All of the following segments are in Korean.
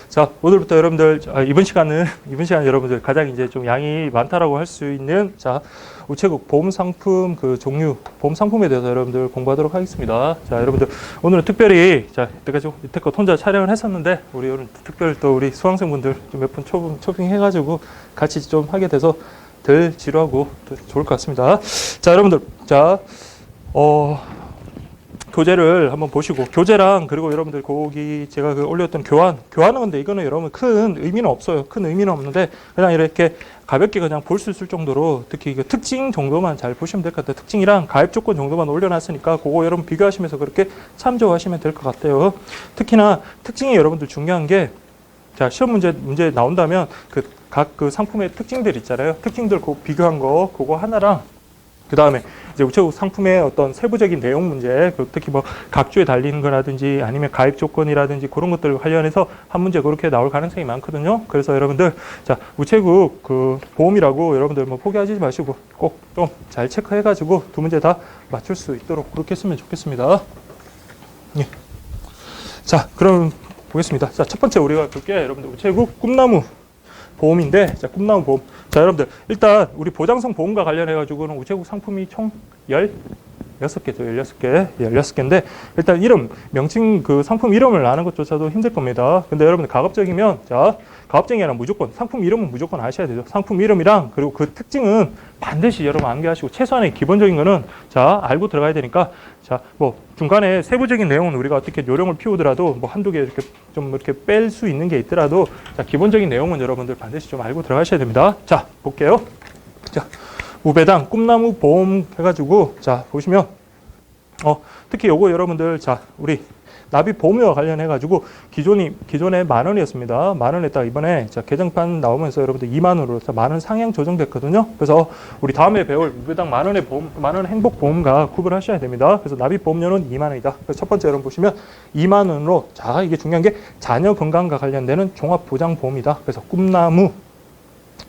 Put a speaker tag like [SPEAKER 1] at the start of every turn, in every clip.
[SPEAKER 1] 자, 오늘부터 여러분들, 이번 시간 여러분들 가장 이제 좀 양이 많다라고 할 수 있는, 자, 우체국 보험 상품 그 종류, 보험 상품에 대해서 여러분들 공부하도록 하겠습니다. 자, 여러분들, 오늘은 특별히, 자, 이때껏 혼자 촬영을 했었는데, 우리 오늘 특별히 또 우리 수강생분들 좀 몇 분 초빙해가지고 같이 좀 하게 돼서 덜 지루하고 더 좋을 것 같습니다. 자, 여러분들, 자, 교재를 한번 보시고, 교재랑 그리고 여러분들 거기 제가 올렸던 교환은 근데 이거는 여러분 큰 의미는 없어요. 큰 의미는 없는데 그냥 이렇게 가볍게 그냥 볼 수 있을 정도로, 특히 이거 특징 정도만 잘 보시면 될 것 같아요. 특징이랑 가입 조건 정도만 올려놨으니까 그거 여러분 비교하시면서 그렇게 참조하시면 될 것 같아요. 특히나 특징이 여러분들 중요한 게, 자, 시험 문제 나온다면 각 상품의 특징들 있잖아요. 특징들 그거 비교한 거 그거 하나랑, 그 다음에 이제 우체국 상품의 어떤 세부적인 내용 문제, 특히 뭐 각주에 달리는 거라든지 아니면 가입 조건이라든지 그런 것들 관련해서 한 문제 그렇게 나올 가능성이 많거든요. 그래서 여러분들, 자, 우체국 보험이라고 여러분들 뭐 포기하지 마시고 꼭 좀 잘 체크해가지고 두 문제 다 맞출 수 있도록 그렇게 했으면 좋겠습니다. 예. 자, 그럼 보겠습니다. 자, 첫 번째 우리가 볼게 여러분들 우체국 꿈나무 보험인데, 자, 꿈나무 보험. 자, 여러분들, 일단, 우리 보장성 보험과 관련해가지고는 우체국 상품이 총 16개죠. 16개인데, 일단 명칭, 상품 이름을 아는 것조차도 힘들 겁니다. 근데 여러분들, 가급적이면, 자, 가급적이 아니라 무조건, 상품 이름은 무조건 아셔야 되죠. 상품 이름이랑, 그리고 그 특징은 반드시 여러분 암기하시고, 최소한의 기본적인 거는, 자, 알고 들어가야 되니까, 자, 뭐, 중간에 세부적인 내용은 우리가 어떻게 요령을 피우더라도, 뭐, 한두 개 이렇게 뺄 수 있는 게 있더라도, 자, 기본적인 내용은 여러분들 반드시 좀 알고 들어가셔야 됩니다. 자, 볼게요. 자, 우배당 꿈나무 보험 해가지고, 자, 보시면, 특히 요거 여러분들, 자, 우리 나비 보험료와 관련해가지고 기존에 10,000원이었습니다. 10,000원에다가 이번에, 자, 개정판 나오면서 여러분들 20,000원으로 10,000원 상향 조정됐거든요. 그래서 우리 다음에 배울 우배당 10,000원의 행복보험과 구분하셔야 됩니다. 그래서 나비 보험료는 20,000원이다. 그래서 첫 번째 여러분 보시면 20,000원으로, 자, 이게 중요한 게 자녀 건강과 관련되는 종합보장보험이다. 그래서 꿈나무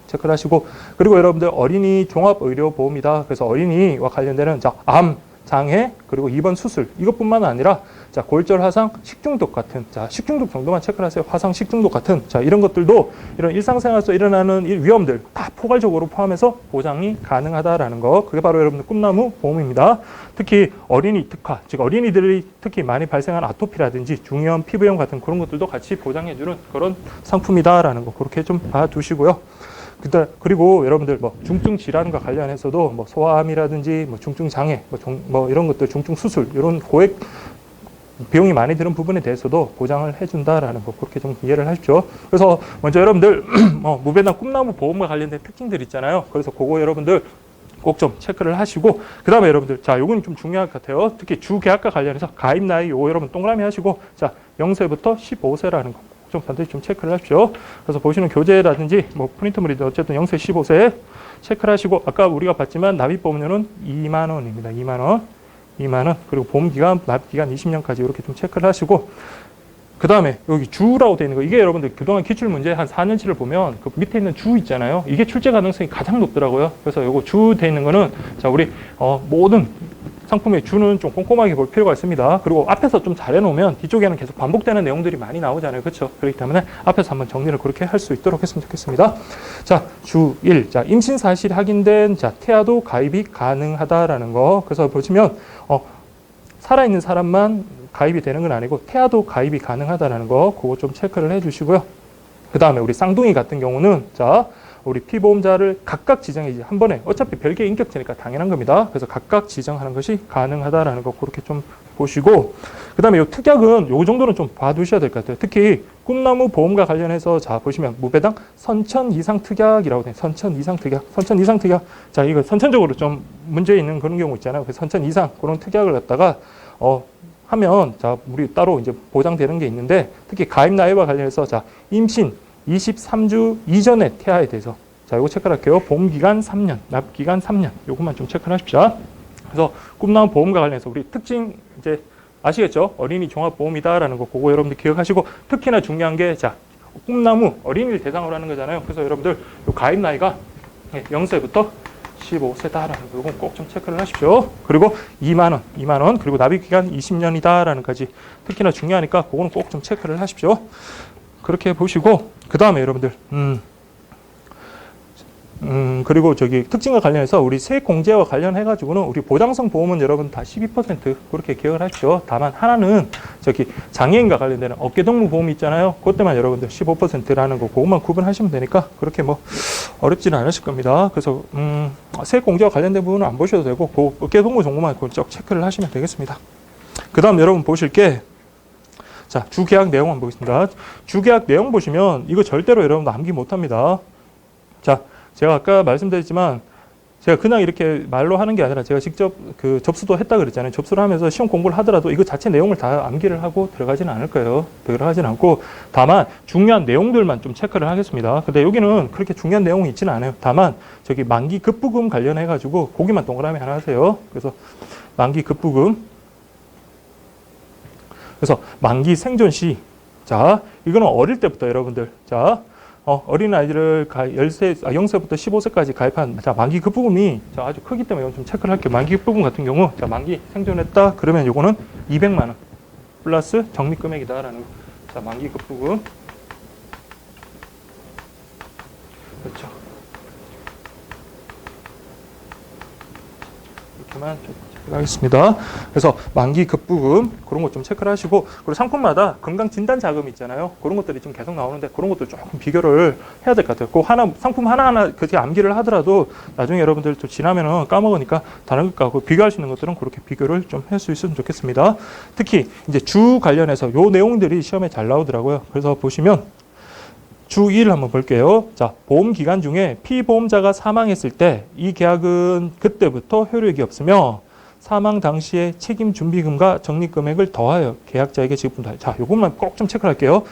[SPEAKER 1] 체크를 하시고, 그리고 여러분들 어린이 종합의료보험이다. 그래서 어린이와 관련되는, 자, 암, 장애, 그리고 입원 수술, 이것뿐만 아니라, 자, 골절, 화상, 식중독 같은, 자, 식중독 정도만 체크를 하세요. 화상, 식중독 같은, 자, 이런 것들도 이런 일상생활에서 일어나는 위험들 다 포괄적으로 포함해서 보장이 가능하다라는 거, 그게 바로 여러분들 꿈나무 보험입니다. 특히 어린이 특화, 즉 어린이들이 특히 많이 발생한 아토피라든지 중이염, 피부염 같은 그런 것들도 같이 보장해주는 그런 상품이다라는 거, 그렇게 좀 봐두시고요. 그리고 여러분들 뭐 중증 질환과 관련해서도 뭐 소아암이라든지 뭐 중증 장애, 뭐 이런 것들, 중증 수술, 이런 고액 비용이 많이 드는 부분에 대해서도 보장을 해준다라는 거, 그렇게 좀 이해를 하십시오. 그래서 먼저 여러분들 무배당 꿈나무 보험과 관련된 특징들 있잖아요. 그래서 그거 여러분들 꼭 좀 체크를 하시고, 그 다음에 여러분들, 자, 요건 좀 중요할 것 같아요. 특히 주계약과 관련해서 가입 나이 요거 여러분 동그라미 하시고, 자, 0세부터 15세라는 거 좀 반드시 좀 체크를 하십시오. 그래서 보시는 교재라든지 뭐 프린트물이든 어쨌든 0세 15세 체크를 하시고, 아까 우리가 봤지만 납입보험료는 20,000원입니다. 20,000원. 그리고 보험기간, 납기간 20년까지 이렇게 좀 체크를 하시고, 그 다음에 여기 주라고 되어 있는 거, 이게 여러분들 그동안 기출문제 한 4년치를 보면 그 밑에 있는 주 있잖아요. 이게 출제 가능성이 가장 높더라고요. 그래서 요거 주 되어 있는 거는, 자, 우리 모든 상품의 주는 좀 꼼꼼하게 볼 필요가 있습니다. 그리고 앞에서 좀 잘해놓으면 뒤쪽에는 계속 반복되는 내용들이 많이 나오잖아요. 그렇죠? 그렇기 때문에 앞에서 한번 정리를 그렇게 할 수 있도록 했으면 좋겠습니다. 자, 주 1. 자, 임신 사실이 확인된, 자, 태아도 가입이 가능하다라는 거. 그래서 보시면, 살아있는 사람만 가입이 되는 건 아니고 태아도 가입이 가능하다라는 거, 그거 좀 체크를 해 주시고요. 그 다음에 우리 쌍둥이 같은 경우는, 자, 우리 피보험자를 각각 지정해, 한 번에 어차피 별개 인격체니까 당연한 겁니다. 그래서 각각 지정하는 것이 가능하다라는 거, 그렇게 좀 보시고, 그 다음에 이 특약은 요 정도는 좀 봐두셔야 될 것 같아요. 특히 꿈나무 보험과 관련해서, 자, 보시면 무배당 선천 이상 특약이라고 돼요. 선천 이상 특약. 자, 이거 선천적으로 좀 문제 있는 그런 경우 있잖아요. 그래서 선천 이상 그런 특약을 갖다가 하면, 자, 우리 따로 이제 보장되는 게 있는데, 특히 가입 나이와 관련해서, 자, 임신 23주 이전의 태아에 대해서, 자, 이거 체크를 할게요. 보험기간 3년, 납기간 3년, 요것만 좀 체크를 하십시오. 그래서 꿈나무 보험과 관련해서 우리 특징 이제 아시겠죠? 어린이 종합보험이다라는 거, 그거 여러분들 기억하시고, 특히나 중요한 게, 자, 꿈나무 어린이를 대상으로 하는 거잖아요. 그래서 여러분들 요 가입 나이가 0세부터 15세다라는 거, 이건 꼭 좀 체크를 하십시오. 그리고 20,000원, 그리고 납입기간 20년이다라는 까지 특히나 중요하니까 그거는 꼭 좀 체크를 하십시오. 그렇게 보시고 그 다음에 여러분들 그리고 저기 특징과 관련해서 우리 세액공제와 관련해가지고는 우리 보장성 보험은 여러분 다 12% 그렇게 기억을 하시죠. 다만 하나는 저기 장애인과 관련되는 어깨동무 보험이 있잖아요. 그것때만 여러분들 15%라는 거 그것만 구분하시면 되니까 그렇게 뭐 어렵지는 않으실 겁니다. 그래서 세액공제와 관련된 부분은 안 보셔도 되고 그 어깨동무 정보만 쭉 체크를 하시면 되겠습니다. 그 다음 여러분 보실 게 자, 주계약 내용 한번 보겠습니다. 주계약 내용 보시면 이거 절대로 여러분 암기 못합니다. 자, 제가 아까 말씀드렸지만 제가 그냥 이렇게 말로 하는 게 아니라 제가 직접 그 접수도 했다 그랬잖아요. 접수를 하면서 시험 공부를 하더라도 이거 자체 내용을 다 암기를 하고 들어가지는 않을 거예요. 들어가지는 않고 다만 중요한 내용들만 좀 체크를 하겠습니다. 근데 여기는 그렇게 중요한 내용이 있지는 않아요. 다만 저기 만기 급부금 관련해 가지고 거기만 동그라미 하나 하세요. 그래서 만기 급부금 그래서 만기 생존 시 자, 이거는 어릴 때부터 여러분들 자 어린아이들을 0세부터 15세까지 가입한 자, 만기 급부금이 자, 아주 크기 때문에 이건 좀 체크를 할게요. 만기 급부금 같은 경우 자, 만기 생존했다 그러면 요거는 200만 원 플러스 적립금액이다라는 거. 자, 만기 급부금 그렇죠. 이렇게만 좀 하겠습니다. 그래서 만기 급부금 그런 것 좀 체크를 하시고 그리고 상품마다 건강 진단 자금 있잖아요. 그런 것들이 좀 계속 나오는데 그런 것들 조금 비교를 해야 될 것 같아요. 그 하나 상품 하나하나 그렇게 암기를 하더라도 나중에 여러분들 또 지나면은 까먹으니까 다른 것하고 비교할 수 있는 것들은 그렇게 비교를 좀 할 수 있으면 좋겠습니다. 특히 이제 주 관련해서 요 내용들이 시험에 잘 나오더라고요. 그래서 보시면 주 1 한번 볼게요. 자, 보험 기간 중에 피보험자가 사망했을 때 이 계약은 그때부터 효력이 없으며 사망 당시에 책임 준비금과 적립금액을 더하여 계약자에게 지급한다. 자, 요것만 꼭 좀 체크할게요.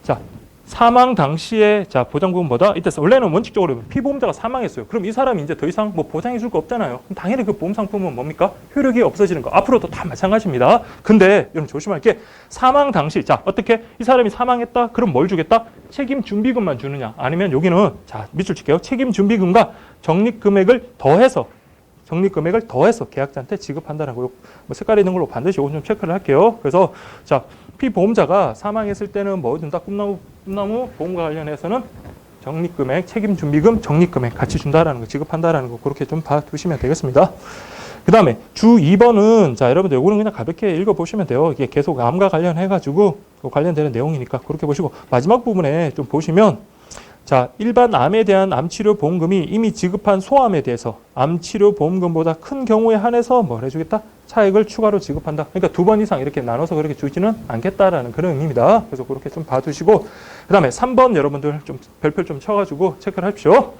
[SPEAKER 1] 자, 사망 당시에 자, 보장부금보다 이때 원래는 원칙적으로 피보험자가 사망했어요. 그럼 이 사람이 이제 더 이상 뭐 보장해 줄 거 없잖아요. 그럼 당연히 그 보험 상품은 뭡니까? 효력이 없어지는 거. 앞으로도 다 마찬가지입니다. 근데 여러분 조심할 게 사망 당시 자, 어떻게 이 사람이 사망했다? 그럼 뭘 주겠다? 책임 준비금만 주느냐? 아니면 여기는 자, 밑줄 칠게요. 책임 준비금과 적립금액을 더해서 계약자한테 지급한다는 거. 뭐 색깔이 있는 걸로 반드시 이거 좀 체크를 할게요. 그래서 자, 피보험자가 사망했을 때는 뭐 준다? 꿈나무 보험과 관련해서는 적립금액, 책임준비금, 적립금액 같이 준다라는 거, 지급한다라는 거 그렇게 좀 봐두시면 되겠습니다. 그 다음에 주 2번은 자, 여러분들 이거는 그냥 가볍게 읽어보시면 돼요. 이게 계속 암과 관련해가지고 관련되는 내용이니까 그렇게 보시고 마지막 부분에 좀 보시면 자, 일반 암에 대한 암치료 보험금이 이미 지급한 소암에 대해서 암치료 보험금보다 큰 경우에 한해서 뭘 해주겠다? 차액을 추가로 지급한다. 그러니까 2번 이상 이렇게 나눠서 그렇게 주지는 않겠다라는 그런 의미입니다. 그래서 그렇게 좀 봐두시고 그 다음에 3번 여러분들 좀 별표 좀 쳐가지고 체크를 하십시오.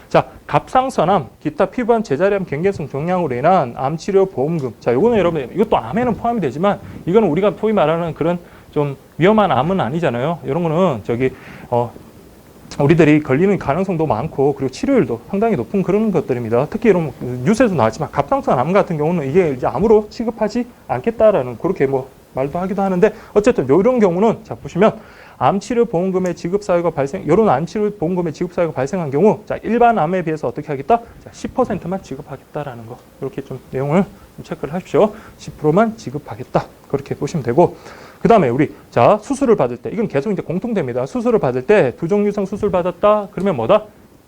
[SPEAKER 1] 자, 갑상선암, 기타 피부암, 제자리암, 경계성 종양으로 인한 암치료 보험금. 자, 요거는 여러분 이것도 암에는 포함이 되지만 이거는 우리가 소위 말하는 그런 좀 위험한 암은 아니잖아요. 이런 거는 저기 우리들이 걸리는 가능성도 많고 그리고 치료율도 상당히 높은 그런 것들입니다. 특히 이런 뉴스에도 나왔지만 갑상선암 같은 경우는 이게 이제 암으로 취급하지 않겠다라는 그렇게 뭐 말도 하기도 하는데 어쨌든 이런 경우는 자 보시면 암치료 보험금의 지급 사유가 이런 암치료 보험금의 지급 사유가 발생한 경우 자 일반 암에 비해서 어떻게 하겠다? 자 10%만 지급하겠다라는 거 이렇게 좀 내용을 좀 체크를 하십시오. 10%만 지급하겠다 그렇게 보시면 되고. 그 다음에 우리 자 수술을 받을 때 이건 계속 이제 공통됩니다. 수술을 받을 때 두 종류 이상 수술 받았다 그러면 뭐다?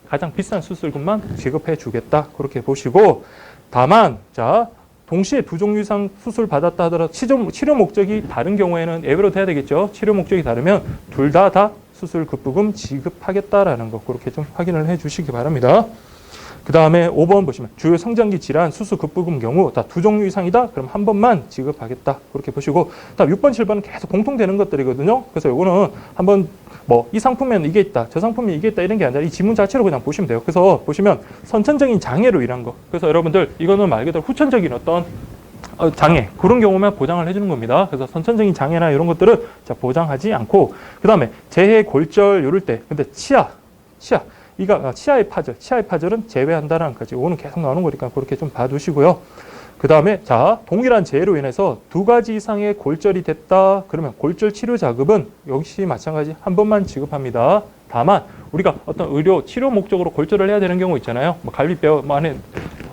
[SPEAKER 1] 가장 비싼 수술금만 지급해 주겠다 그렇게 보시고 다만 자 동시에 두 종류 이상 수술 받았다 하더라도 치료 목적이 다른 경우에는 예외로 돼야 되겠죠. 치료 목적이 다르면 둘 다 수술 급부금 지급하겠다라는 거 그렇게 좀 확인을 해 주시기 바랍니다. 그 다음에 5번 보시면 주요 성장기 질환 수술 급부금 경우 다 두 종류 이상이다. 그럼 한 번만 지급하겠다. 그렇게 보시고 다음 6번, 7번은 계속 공통되는 것들이거든요. 그래서 이거는 한번 뭐 이 상품에는 이게 있다. 저 상품에 이게 있다. 이런 게 아니라 이 지문 자체로 그냥 보시면 돼요. 그래서 보시면 선천적인 장애로 인한 거. 그래서 여러분들 이거는 말 그대로 후천적인 어떤 장애 그런 경우만 보장을 해주는 겁니다. 그래서 선천적인 장애나 이런 것들은 자 보장하지 않고 그 다음에 재해 골절 요럴 때 근데 치아 이가 치아의 파절은 제외한다는 것까지 이거는 계속 나오는 거니까 그렇게 좀 봐두시고요. 그 다음에 자 동일한 재해로 인해서 2가지 이상의 골절이 됐다 그러면 골절 치료 자금은 역시 마찬가지 한 번만 지급합니다. 다만 우리가 어떤 의료 치료 목적으로 골절을 해야 되는 경우 있잖아요. 뭐 갈비뼈 안에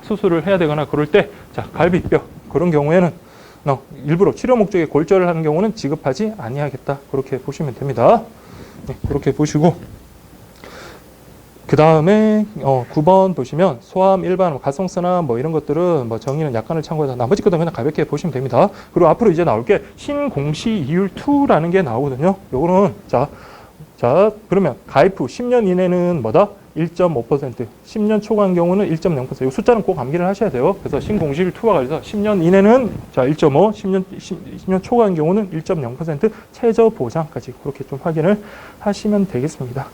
[SPEAKER 1] 수술을 해야 되거나 그럴 때 자 갈비뼈 그런 경우에는 일부러 치료 목적의 골절을 하는 경우는 지급하지 아니하겠다 그렇게 보시면 됩니다. 네, 그렇게 보시고 그 다음에 9번 보시면 소암, 일반, 가성스나 뭐 이런 것들은 뭐 정의는 약간을 참고해서 나머지 것도 그냥 가볍게 보시면 됩니다. 그리고 앞으로 이제 나올 게 신공시 이율 2라는 게 나오거든요. 요거는 자 그러면 가입 후 10년 이내는 뭐다? 1.5%, 10년 초과한 경우는 1.0%. 이 숫자는 꼭 암기를 하셔야 돼요. 그래서 신공시율 2와 관련해서 10년 이내는 자 1.5, 10년 초과한 경우는 1.0% 최저 보장까지 그렇게 좀 확인을 하시면 되겠습니다.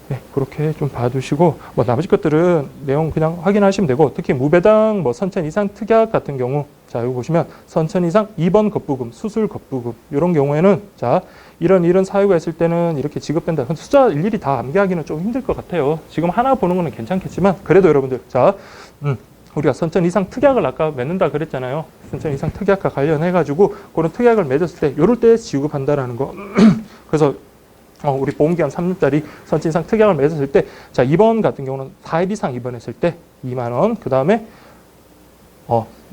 [SPEAKER 1] 네, 그렇게 좀 봐두시고 뭐 나머지 것들은 내용 그냥 확인하시면 되고 특히 무배당 뭐 선천 이상 특약 같은 경우 자 여기 보시면 선천 이상 입원 겁부금, 수술 겁부금 이런 경우에는 자 이런 사유가 있을 때는 이렇게 지급된다. 근데 숫자 일일이 다 암기하기는 좀 힘들 것 같아요. 지금 하나 보는 거는 괜찮겠지만 그래도 여러분들 자 우리가 선천 이상 특약을 아까 맺는다 그랬잖아요. 선천 이상 특약과 관련해 가지고 그런 특약을 맺었을 때 요럴 때 지급한다라는 거. 그래서 우리 보험기간 3년짜리 선천 이상 특약을 맺었을 때, 자, 입원 같은 경우는 4일 이상 입원했을 때 2만원, 그 다음에,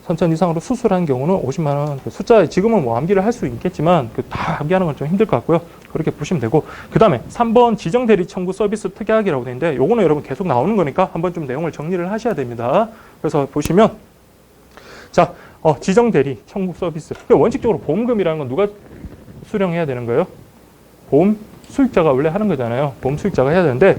[SPEAKER 1] 선천 이상으로 수술한 경우는 50만원. 숫자, 지금은 뭐 암기를 할 수 있겠지만, 다 암기하는 건 좀 힘들 것 같고요. 그렇게 보시면 되고. 그 다음에 3번 지정대리 청구 서비스 특약이라고 되어 있는데, 요거는 여러분 계속 나오는 거니까 한번 좀 내용을 정리를 하셔야 됩니다. 그래서 보시면, 자, 지정대리 청구 서비스. 원칙적으로 보험금이라는 건 누가 수령해야 되는 거예요? 보험 수익자가 원래 하는 거잖아요. 보험 수익자가 해야 되는데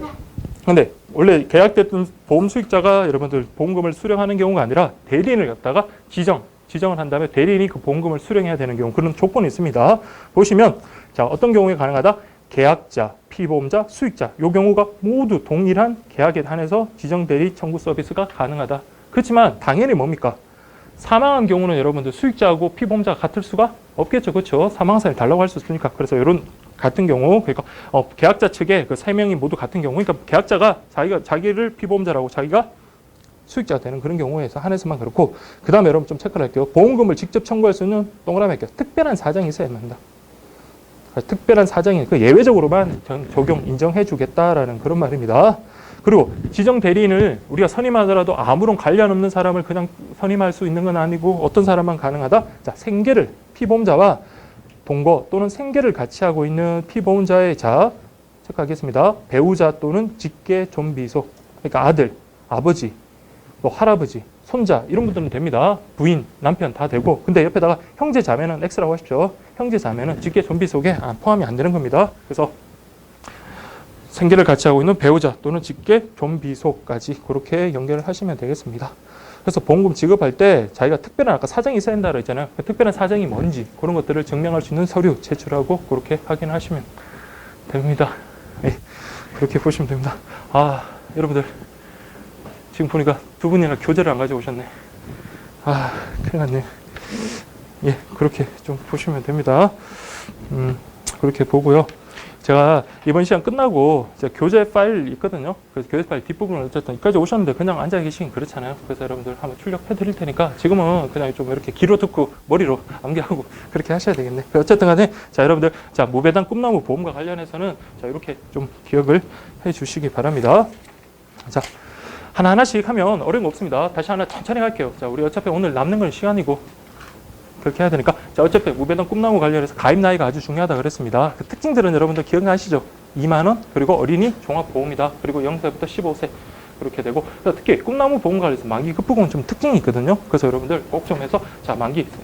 [SPEAKER 1] 근데 원래 계약됐던 보험 수익자가 여러분들 보험금을 수령하는 경우가 아니라 대리인을 갖다가 지정을 한 다음에 대리인이 그 보험금을 수령해야 되는 경우 그런 조건이 있습니다. 보시면 자 어떤 경우에 가능하다? 계약자, 피보험자, 수익자 이 경우가 모두 동일한 계약에 한해서 지정대리 청구 서비스가 가능하다. 그렇지만 당연히 뭡니까? 사망한 경우는 여러분들 수익자하고 피보험자가 같을 수가 없겠죠. 그렇죠? 사망한 사람이 달라고 할 수 있으니까. 그래서 이런 같은 경우, 그러니까 계약자 측에 그 세 명이 모두 같은 경우, 그러니까 계약자가 자기를 피보험자라고 자기가 수익자가 되는 그런 경우에서 한해서만 그렇고, 그 다음에 여러분 좀 체크를 할게요. 보험금을 직접 청구할 수 있는 동그라미 할게요. 특별한 사정이 있어야 합니다. 특별한 사정이 그 예외적으로만 적용 인정해주겠다라는 그런 말입니다. 그리고 지정 대리인을 우리가 선임하더라도 아무런 관련 없는 사람을 그냥 선임할 수 있는 건 아니고 어떤 사람만 가능하다? 자, 생계를 피보험자와 동거 또는 생계를 같이 하고 있는 피보험자의 자 체크하겠습니다. 배우자 또는 직계 존비속 그러니까 아들, 아버지, 또 할아버지, 손자 이런 분들은 됩니다. 부인, 남편 다 되고 근데 옆에다가 형제 자매는 X라고 하십시오. 형제 자매는 직계 존비속에 포함이 안 되는 겁니다. 그래서 생계를 같이 하고 있는 배우자 또는 직계 존비속까지 그렇게 연결을 하시면 되겠습니다. 그래서 보험금 지급할 때 자기가 특별한 아까 사정이 있어야 된다고 했잖아요. 그 특별한 사정이 뭔지 그런 것들을 증명할 수 있는 서류 제출하고 그렇게 확인하시면 됩니다. 네, 그렇게 보시면 됩니다. 아 여러분들 지금 보니까 두 분이나 교재를 안 가져오셨네. 아 큰일 났네. 예 그렇게 좀 보시면 됩니다. 그렇게 보고요. 제가 이번 시간 끝나고 교재 파일 있거든요. 그래서 교재 파일 뒷부분을 어쨌든 여기까지 오셨는데 그냥 앉아 계시긴 그렇잖아요. 그래서 여러분들 한번 출력해 드릴 테니까 지금은 그냥 좀 이렇게 귀로 듣고 머리로 암기하고 그렇게 하셔야 되겠네. 어쨌든 간에 자 여러분들 자 무배당 꿈나무 보험과 관련해서는 자 이렇게 좀 기억을 해 주시기 바랍니다. 자 하나하나씩 하면 어려운 거 없습니다. 다시 하나 천천히 갈게요. 자 우리 어차피 오늘 남는 건 시간이고 그렇게 해야 되니까 자 어차피 무배당 꿈나무 관련해서 가입 나이가 아주 중요하다 그랬습니다. 그 특징들은 여러분들 기억나시죠? 2만원 그리고 어린이 종합보험이다. 그리고 0세부터 15세 그렇게 되고 특히 꿈나무 보험 관련해서 만기 급부금은 좀 특징이 있거든요. 그래서 여러분들 꼭 좀 해서 자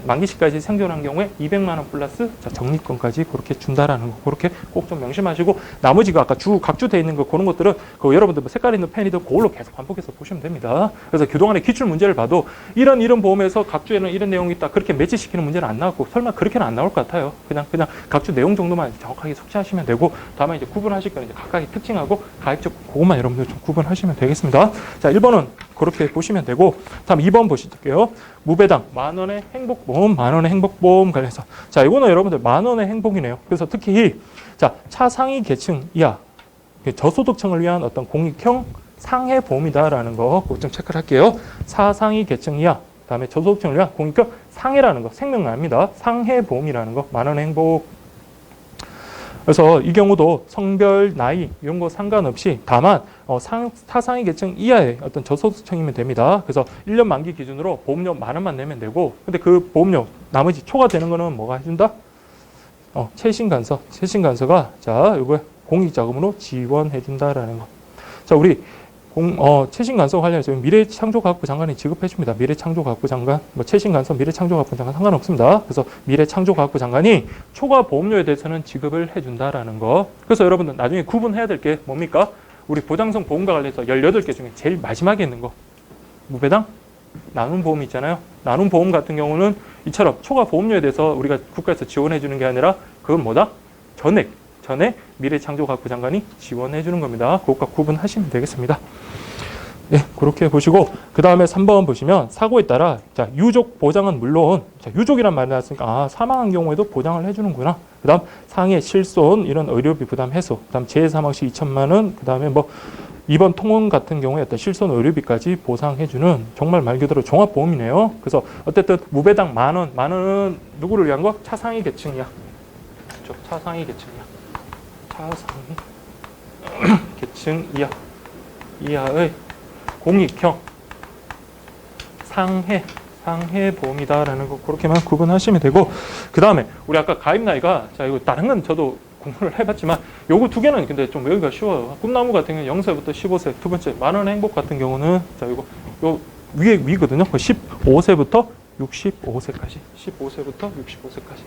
[SPEAKER 1] 만기시까지 생존한 경우에 200만 원 플러스 자 적립금까지 그렇게 준다라는 거 그렇게 꼭 좀 명심하시고 나머지가 아까 각주 돼 있는 거 그런 것들은 그 여러분들 뭐 색깔 있는 펜이든 그걸로 계속 반복해서 보시면 됩니다. 그래서 그동안의 기출 문제를 봐도 이런 보험에서 각주에는 이런 내용이 있다 그렇게 매치시키는 문제는 안 나왔고 설마 그렇게는 안 나올 것 같아요. 그냥 각주 내용 정도만 정확하게 숙지하시면 되고 다만 이제 구분하실 거는 이제 각각의 특징하고 가입적 그것만 여러분들 좀 구분하시면 되겠습니다. 자, 1번은 그렇게 보시면 되고 다음 2번 보실게요. 무배당 만원의 행복보험, 만원의 행복보험 관련해서 자, 이거는 여러분들 만원의 행복이네요. 그래서 특히 자, 차상위 계층 이하 저소득층을 위한 어떤 공익형 상해보험이다라는 거 꼭 좀 체크를 할게요. 차상위 계층 이하 그다음에 저소득층을 위한 공익형 상해라는 거 생명납니다. 상해보험이라는 거 만원의 행복 그래서 이 경우도 성별, 나이 이런 거 상관없이 다만 타상위 계층 이하의 어떤 저소득층이면 됩니다. 그래서 1년 만기 기준으로 보험료 10,000원만 내면 되고 근데 그 보험료 나머지 초과되는 거는 뭐가 해준다? 최신 간서가 자, 이거 공익자금으로 지원해 준다라는 거. 자, 우리 최신 간서 관련해서 미래창조과학부 장관이 지급해 줍니다. 미래창조과학부 장관, 최신 간서 미래창조과학부 장관 상관없습니다. 그래서 미래창조과학부 장관이 초과 보험료에 대해서는 지급을 해 준다라는 거. 그래서 여러분들 나중에 구분해야 될 게 뭡니까? 우리 보장성 보험과 관련해서 18개 중에 제일 마지막에 있는 거. 무배당 나눔 보험 있잖아요. 나눔 보험 같은 경우는 이처럼 초과 보험료에 대해서 우리가 국가에서 지원해 주는 게 아니라 그건 뭐다? 전액 미래창조과학부 장관이 지원해 주는 겁니다. 그것과 구분하시면 되겠습니다. 예, 그렇게 보시고 그 다음에 3번 보시면 사고에 따라 자, 유족 보장은 물론 자, 유족이란 말이 나왔으니까 사망한 경우에도 보장을 해주는구나. 그 다음 상해 실손 이런 의료비 부담 해소, 그 다음 재해 사망 시 2천만 원, 그 다음에 입원 통원 같은 경우에 어떤 실손 의료비까지 보상해주는 정말 말 그대로 종합보험이네요. 그래서 어쨌든 무배당 만 원은 누구를 위한 거? 차상위 계층이야. 그렇죠? 차상위 계층이야. 차상위 계층 이하의 공익형 상해 보험이다라는 거 그렇게만 구분하시면 되고, 그 다음에 우리 아까 가입 나이가 자 이거 다른 건 저도 공부를 해봤지만 요거 두 개는 근데 좀 외우기가 쉬워요. 꿈나무 같은 경우는 0세부터 15세, 두 번째 만원의 행복 같은 경우는 자 이거 요 위거든요. 15세부터 65세까지 15세부터 65세까지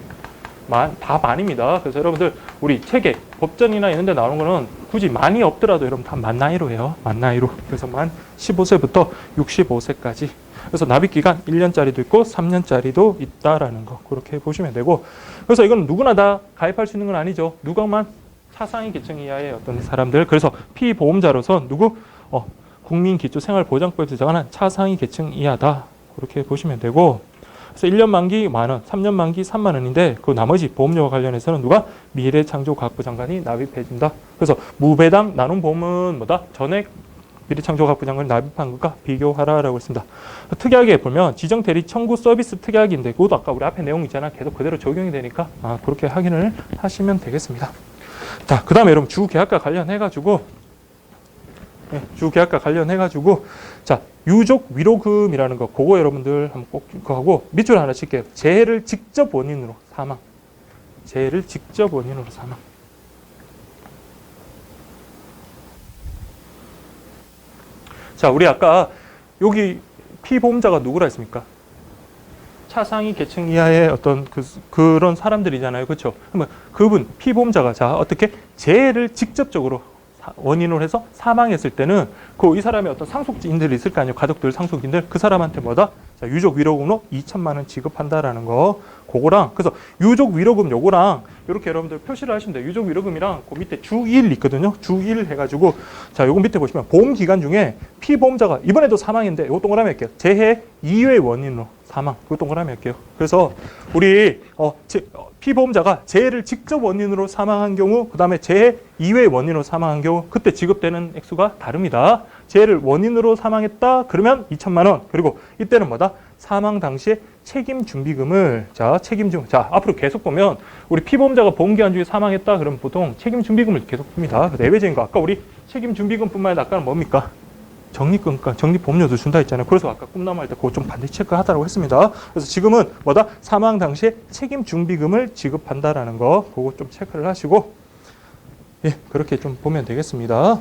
[SPEAKER 1] 다 만입니다. 그래서 여러분들 우리 책에 법전이나 이런 데 나오는 거는 굳이 만이 없더라도 여러분 다 만 나이로 해요. 만 나이로. 그래서 만 15세부터 65세까지. 그래서 납입기간 1년짜리도 있고 3년짜리도 있다라는 거 그렇게 보시면 되고, 그래서 이건 누구나 다 가입할 수 있는 건 아니죠. 누가만 차상위 계층 이하의 어떤 사람들. 그래서 피보험자로서 누구 국민기초생활보장법에서 정하는 차상위 계층 이하다 그렇게 보시면 되고, 그래서 1년 만기 만원, 3년 만기 3만 원인데 그 나머지 보험료와 관련해서는 누가 미래창조과학부 장관이 납입해준다. 그래서 무배당 나눔보험은 뭐다? 전액 미래창조과학부 장관이 납입한 것과 비교하라라고 했습니다. 특약에 보면 지정대리 청구 서비스 특약인데 그것도 아까 우리 앞에 내용 있잖아. 계속 그대로 적용이 되니까 그렇게 확인을 하시면 되겠습니다. 자, 그 다음에 여러분 주계약과 관련해가지고 자 유족 위로금이라는 거 그거 여러분들 한번 꼭 그거 하고 밑줄 하나 칠게요. 재해를 직접 원인으로 사망. 자, 우리 아까 여기 피보험자가 누구라 했습니까? 차상위 계층 이하의 어떤 그런 사람들이잖아요. 그렇죠? 그러면 그분 피보험자가 자 어떻게 재해를 직접적으로 원인으로 해서 사망했을 때는 이 사람의 어떤 상속인들이 있을 거 아니에요. 가족들 상속인들 그 사람한테 뭐다? 자, 유족 위로금으로 2천만 원 지급한다라는 거 그거랑, 그래서 유족 위로금 요거랑 이렇게 여러분들 표시를 하시면 돼요. 유족 위로금이랑 그 밑에 주1 있거든요. 주1 해가지고 자 요거 밑에 보시면 보험 기간 중에 피보험자가 이번에도 사망인데 요거 동그라미 할게요. 재해 이외의 원인으로 사망. 그거 동그라미 할게요. 그래서 우리 피보험자가 재해를 직접 원인으로 사망한 경우, 그 다음에 재해 이외의 원인으로 사망한 경우 그때 지급되는 액수가 다릅니다. 재해를 원인으로 사망했다 그러면 2천만 원. 그리고 이때는 뭐다? 사망 당시에 책임준비금을 자 앞으로 계속 보면 우리 피보험자가 보험기간 중에 사망했다 그러면 보통 책임준비금을 계속 줍니다. 내외적인 거 아까 우리 책임준비금뿐만 아니라 아까는 뭡니까? 적립금과 적립보험료도 준다 했잖아요. 그래서 아까 꿈나무 할 때 그거 좀 반드시 체크하다라고 했습니다. 그래서 지금은 뭐다? 사망 당시에 책임준비금을 지급한다라는 거 그거 좀 체크를 하시고 예 그렇게 좀 보면 되겠습니다.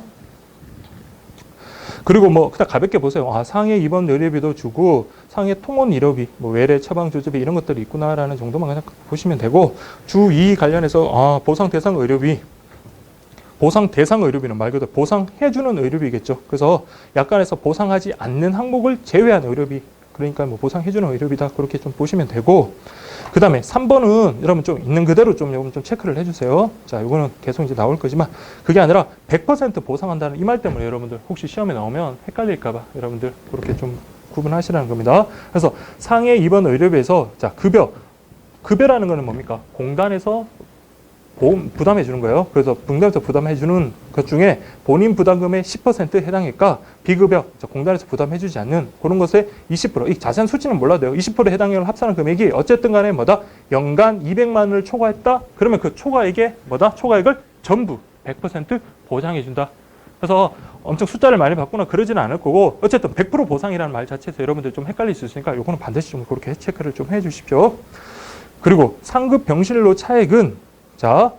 [SPEAKER 1] 그리고 그냥 가볍게 보세요. 상해 입원 의료비도 주고 상해 통원 의료비, 외래 처방 조제비 이런 것들이 있구나라는 정도만 그냥 보시면 되고, 주2 관련해서 보상 대상 의료비는 말 그대로 보상해주는 의료비겠죠. 그래서 약관에서 보상하지 않는 항목을 제외한 의료비, 그러니까 보상해주는 의료비다 그렇게 좀 보시면 되고, 그 다음에 3번은 여러분 좀 있는 그대로 좀 체크를 해주세요. 자, 이거는 계속 이제 나올 거지만 그게 아니라 100% 보상한다는 이 말 때문에 여러분들 혹시 시험에 나오면 헷갈릴까봐 여러분들 그렇게 좀 구분하시라는 겁니다. 그래서 상해 입원 의료비에서 자 급여라는 거는 뭡니까? 공단에서 보험 부담해 주는 거예요. 그래서 공단에서 부담해 주는 것 중에 본인 부담금의 10% 해당일까 비급여 공단에서 부담해 주지 않는 그런 것에 20%, 이 자세한 수치는 몰라도 돼요. 20%에 해당하는 합산한 금액이 어쨌든 간에 뭐다? 연간 200만 원을 초과했다? 그러면 그 초과액에 뭐다? 초과액을 전부 100% 보장해 준다. 그래서 엄청 숫자를 많이 바꾸나 그러지는 않을 거고, 어쨌든 100% 보상이라는 말 자체에서 여러분들 좀 헷갈릴 수 있으니까 요거는 반드시 좀 그렇게 체크를 좀 해 주십시오. 그리고 상급 병실로 차액은 자,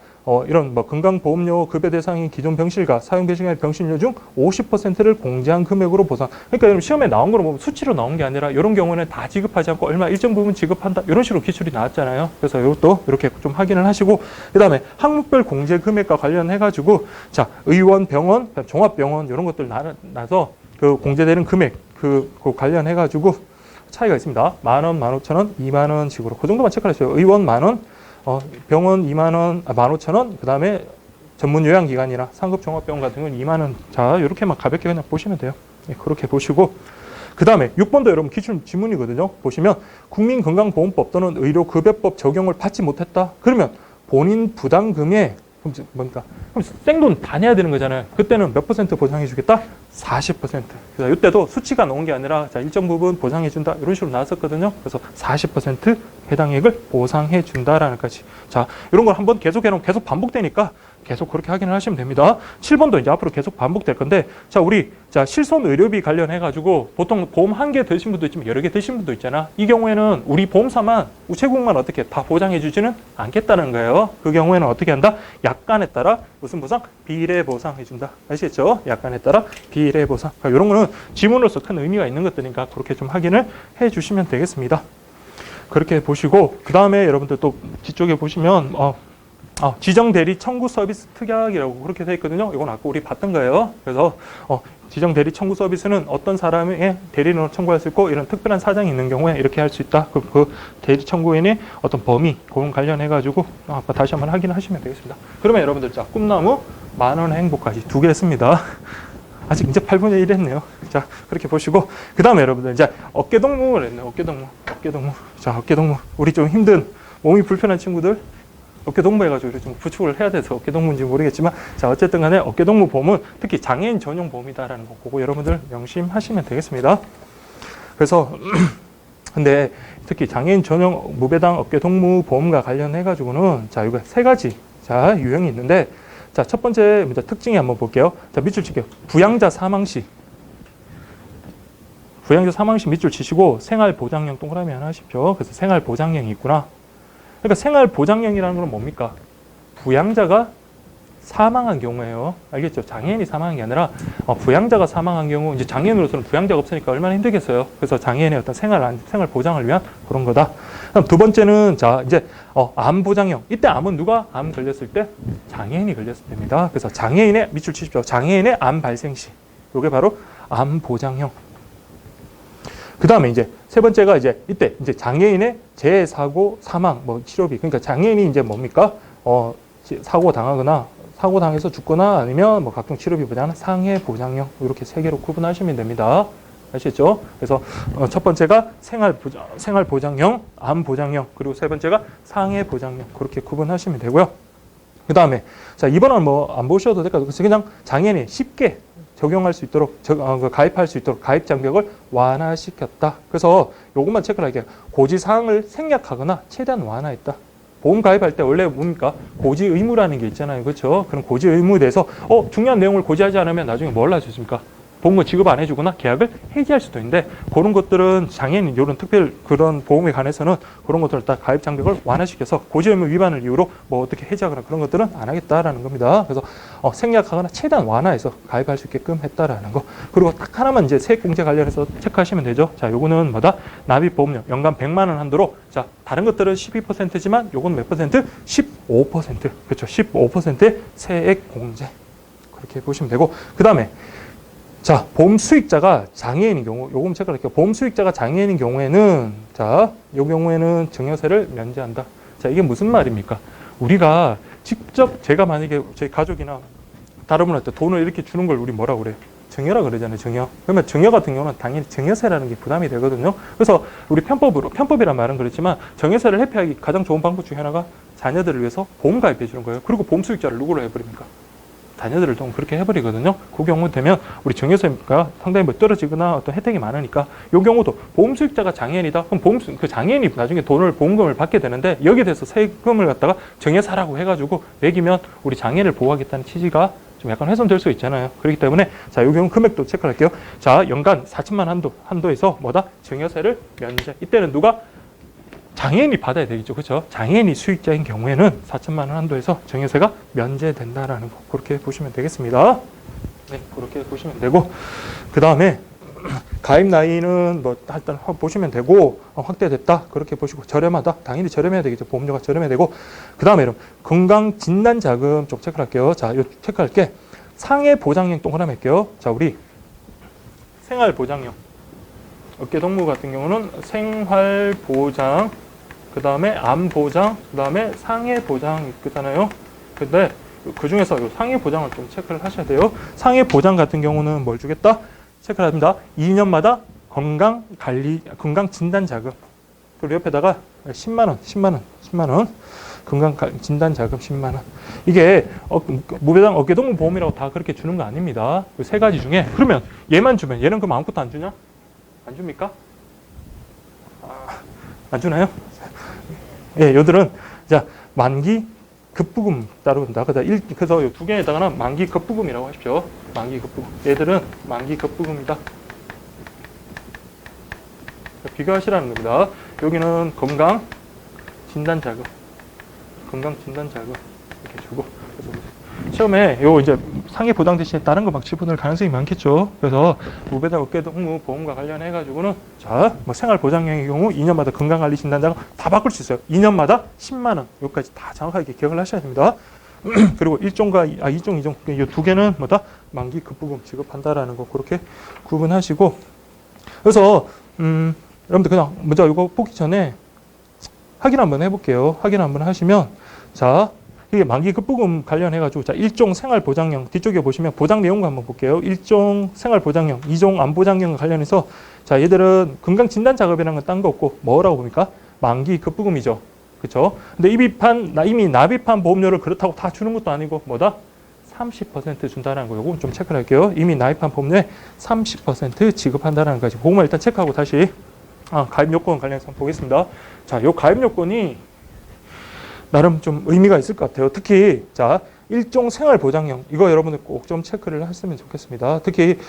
[SPEAKER 1] 이런 뭐 건강보험료 급여 대상인 기존 병실과 사용 병실의 병실료 중 50%를 공제한 금액으로 보상. 그러니까 여러분 시험에 나온 거는 보면 수치로 나온 게 아니라 이런 경우는 다 지급하지 않고 얼마 일정 부분 지급한다. 이런 식으로 기출이 나왔잖아요. 그래서 이것도 이렇게 좀 확인을 하시고, 그다음에 항목별 공제 금액과 관련해 가지고 자, 의원, 병원, 종합병원 이런 것들 나서 그 공제되는 금액 그 관련해 가지고 차이가 있습니다. 10,000원, 15,000원, 20,000원 식으로 그 정도만 체크하세요. 의원 10,000원, 병원 20,000원, 15,000원, 그 다음에 전문 요양기관이나 상급 종합병원 같은 경우는 20,000원. 자, 이렇게만 가볍게 그냥 보시면 돼요. 예, 그렇게 보시고, 그 다음에 6번도 여러분 기출 지문이거든요. 보시면 국민건강보험법 또는 의료급여법 적용을 받지 못했다. 그러면 본인 부담금에 그럼 생돈 다 내야 되는 거잖아요. 그때는 몇 퍼센트 보상해 주겠다? 40%. 그래서 이때도 수치가 나온 게 아니라 자, 일정 부분 보상해 준다. 이런 식으로 나왔었거든요. 그래서 40% 해당액을 보상해 준다라는 까지. 자, 이런 걸 한번 계속 해놓으면 계속 반복되니까 계속 그렇게 확인을 하시면 됩니다. 7번도 이제 앞으로 계속 반복될 건데, 자, 우리 자, 실손 의료비 관련해 가지고 보통 보험 한 개 드신 분도 있지만 여러 개 드신 분도 있잖아. 이 경우에는 우리 보험사만 우체국만 어떻게 다 보장해 주지는 않겠다는 거예요. 그 경우에는 어떻게 한다? 약관에 따라 무슨 보상? 비례 보상해 준다. 아시겠죠? 약관에 따라 비례 보상. 그러니까 이런 거는 지문으로서 큰 의미가 있는 것들이니까 그렇게 좀 확인을 해 주시면 되겠습니다. 그렇게 보시고, 그 다음에 여러분들 또 뒤쪽에 보시면 지정 대리 청구 서비스 특약이라고 그렇게 되어 있거든요. 이건 아까 우리 봤던 거예요. 그래서 지정 대리 청구 서비스는 어떤 사람의 대리인으로 청구할 수 있고 이런 특별한 사정이 있는 경우에 이렇게 할 수 있다. 그 대리 청구인의 어떤 범위, 그건 관련해 가지고 아까 다시 한번 확인하시면 되겠습니다. 그러면 여러분들 자, 꿈나무 10,000원의 행복까지 2개 했습니다. 아직 이제 8분의 1 했네요. 자, 그렇게 보시고, 그 다음에 여러분들 이제 어깨동무를 했네요. 어깨동무. 자, 어깨동무. 우리 좀 힘든 몸이 불편한 친구들 어깨동무 해가지고 좀 구축을 해야 돼서 어깨동무인지 모르겠지만, 자, 어쨌든 간에 어깨동무 보험은 특히 장애인 전용 보험이다라는 거 그거 여러분들 명심하시면 되겠습니다. 그래서 근데 특히 장애인 전용 무배당 어깨동무 보험과 관련해 가지고는 자, 이거 3가지 자, 유형이 있는데, 자, 첫 번째 특징이 한번 볼게요. 자, 밑줄 칠게요. 부양자 사망 시 밑줄 치시고 생활보장형 동그라미 하나 하십시오. 그래서 생활보장형이 있구나. 그러니까 생활보장형이라는 건 뭡니까? 부양자가 사망한 경우예요. 알겠죠? 장애인이 사망한 게 아니라 부양자가 사망한 경우, 이제 장애인으로서는 부양자가 없으니까 얼마나 힘들겠어요. 그래서 장애인의 어떤 생활 보장을 위한 그런 거다. 그럼 두 번째는 자, 이제 암 보장형. 이때 암은 누가 암 걸렸을 때? 장애인이 걸렸을 때입니다. 그래서 장애인의 밑줄 치십시오. 장애인의 암 발생 시. 이게 바로 암 보장형. 그 다음에 이제 세 번째가 이제 이때 이제 장애인의 재사고 사망 치료비. 그러니까 장애인이 이제 뭡니까? 사고 당하거나 사고 당해서 죽거나 아니면 각종 치료비 보장하는 상해 보장형, 이렇게 3개로 구분하시면 됩니다. 아시겠죠? 그래서 첫 번째가 생활 보장형, 암 보장형, 그리고 세 번째가 상해 보장형, 그렇게 구분하시면 되고요. 그 다음에 자, 이번은 안 보셔도 될 것 같아요. 그냥 장애인이 쉽게 적용할 수 있도록 가입할 수 있도록 가입 장벽을 완화시켰다. 그래서 요것만 체크를 할게요. 고지사항을 생략하거나 최대한 완화했다. 보험 가입할 때 원래 뭡니까? 고지 의무라는 게 있잖아요. 그렇죠? 그럼 고지 의무에 대해서 중요한 내용을 고지하지 않으면 나중에 뭘 할 수 있습니까? 보험금 지급 안 해주거나 계약을 해지할 수도 있는데, 그런 것들은 장애인 이런 특별 그런 보험에 관해서는 그런 것들을 다 가입 장벽을 완화시켜서 고지 의무 위반을 이유로 어떻게 해지하거나 그런 것들은 안 하겠다라는 겁니다. 그래서 생략하거나 최대한 완화해서 가입할 수 있게끔 했다라는 거. 그리고 딱 하나만 이제 세액공제 관련해서 체크하시면 되죠. 자, 요거는 뭐다? 납입보험료 연간 100만 원 한도로, 자, 다른 것들은 12%지만 요건 몇 퍼센트? 15%. 그렇죠. 15%의 세액공제. 그렇게 보시면 되고, 그 다음에 자, 보험 수익자가 장애인인 경우, 요금 체크할게요. 보험 수익자가 장애인인 경우에는, 자, 요 경우에는 증여세를 면제한다. 자, 이게 무슨 말입니까? 우리가 직접 제가 만약에 제 가족이나 다른 분한테 돈을 이렇게 주는 걸 우리 뭐라 그래요? 증여라 그러잖아요, 증여. 그러면 증여 같은 경우는 당연히 증여세라는 게 부담이 되거든요. 그래서 우리 편법이란 말은 그렇지만 증여세를 회피하기 가장 좋은 방법 중에 하나가 자녀들을 위해서 보험 가입해 주는 거예요. 그리고 보험 수익자를 누구로 해버립니까? 자녀들을 좀 그렇게 해버리거든요. 그 경우 되면 우리 증여세가 상당히 떨어지거나 어떤 혜택이 많으니까, 이 경우도 보험 수익자가 장애인이다. 그럼 그 장애인이 나중에 보험금을 받게 되는데, 여기에 대해서 세금을 갖다가 증여사라고 해가지고 매기면 우리 장애인을 보호하겠다는 취지가 좀 약간 훼손될 수 있잖아요. 그렇기 때문에 자, 이 경우 금액도 체크할게요. 자, 연간 4천만 한도에서 증여세를 면제. 이때는 누가? 장애인이 받아야 되겠죠. 그렇죠? 장애인이 수익자인 경우에는 4천만 원 한도에서 증여세가 면제된다라는 거 그렇게 보시면 되겠습니다. 네, 그렇게 보시면 되고 그 다음에 가입 나이는 뭐 일단 보시면 되고 확대됐다 그렇게 보시고 저렴하다 당연히 저렴해야 되겠죠. 보험료가 저렴해야 되고 그 다음에 여러분 건강 진단 자금 쪽 체크할게요. 자, 요 체크할게 상해 보장형 동그라미 할게요. 자, 우리 생활 보장형 어깨 동무 같은 경우는 생활 보장 그 다음에 암 보장 그 다음에 상해 보장 있잖아요. 근데 그 중에서 요 상해 보장을 좀 체크를 하셔야 돼요. 상해 보장 같은 경우는 뭘 주겠다? 체크를 합니다. 2년마다 건강 진단 자금. 그리고 옆에다가 10만 원. 건강 진단 자금 10만 원. 이게 무배당 어깨동무 보험이라고 다 그렇게 주는 거 아닙니다. 그 세 가지 중에 그러면 얘만 주면 얘는 그럼 아무것도 안 주냐? 안 줍니까? 안 주나요? 예, 요들은 자 만기 급부금 따른다. 그래서 이 두 개에다가는 만기 급부금이라고 하십시오. 만기 급부금. 얘들은 만기 급부금이다. 비교하시라는 겁니다. 여기는 건강 진단 자금. 건강 진단 자금 이렇게 주고. 처음에 요 이제 상해 보장 대신에 다른 거 막 지분을 가능성이 많겠죠. 그래서 무배당 어깨동무 보험과 관련해 가지고는 자, 뭐 생활 보장형의 경우 2년마다 건강관리 진단자금 다 바꿀 수 있어요. 2년마다 10만 원. 여기까지 다 정확하게 기억을 하셔야 됩니다. 그리고 1종과 2종, 2종 이 두 개는 뭐다? 만기 급부금 지급한다라는 거 그렇게 구분하시고. 그래서 여러분들 그냥 먼저 이거 보기 전에 확인 한번 해볼게요. 확인 한번 하시면 자. 이게 만기 급부금 관련해가지고 자 1종 생활보장형 뒤쪽에 보시면 보장 내용과 한번 볼게요. 1종 생활보장형, 2종 암보장형 관련해서 자 얘들은 건강진단 작업이라는 건 딴 거 없고 뭐라고 봅니까? 만기 급부금이죠. 그렇죠? 근데 이미 납입한 보험료를 그렇다고 다 주는 것도 아니고 뭐다? 30% 준다는 거 요거 좀 체크를 할게요. 이미 납입한 보험료에 30% 지급한다는 거지. 그것만 일단 체크하고 다시 가입 요건 관련해서 한번 보겠습니다. 자, 요 가입 요건이 나름 좀 의미가 있을 것 같아요. 특히 자 1종 생활보장형 이거 여러분들 꼭 좀 체크를 했으면 좋겠습니다. 특히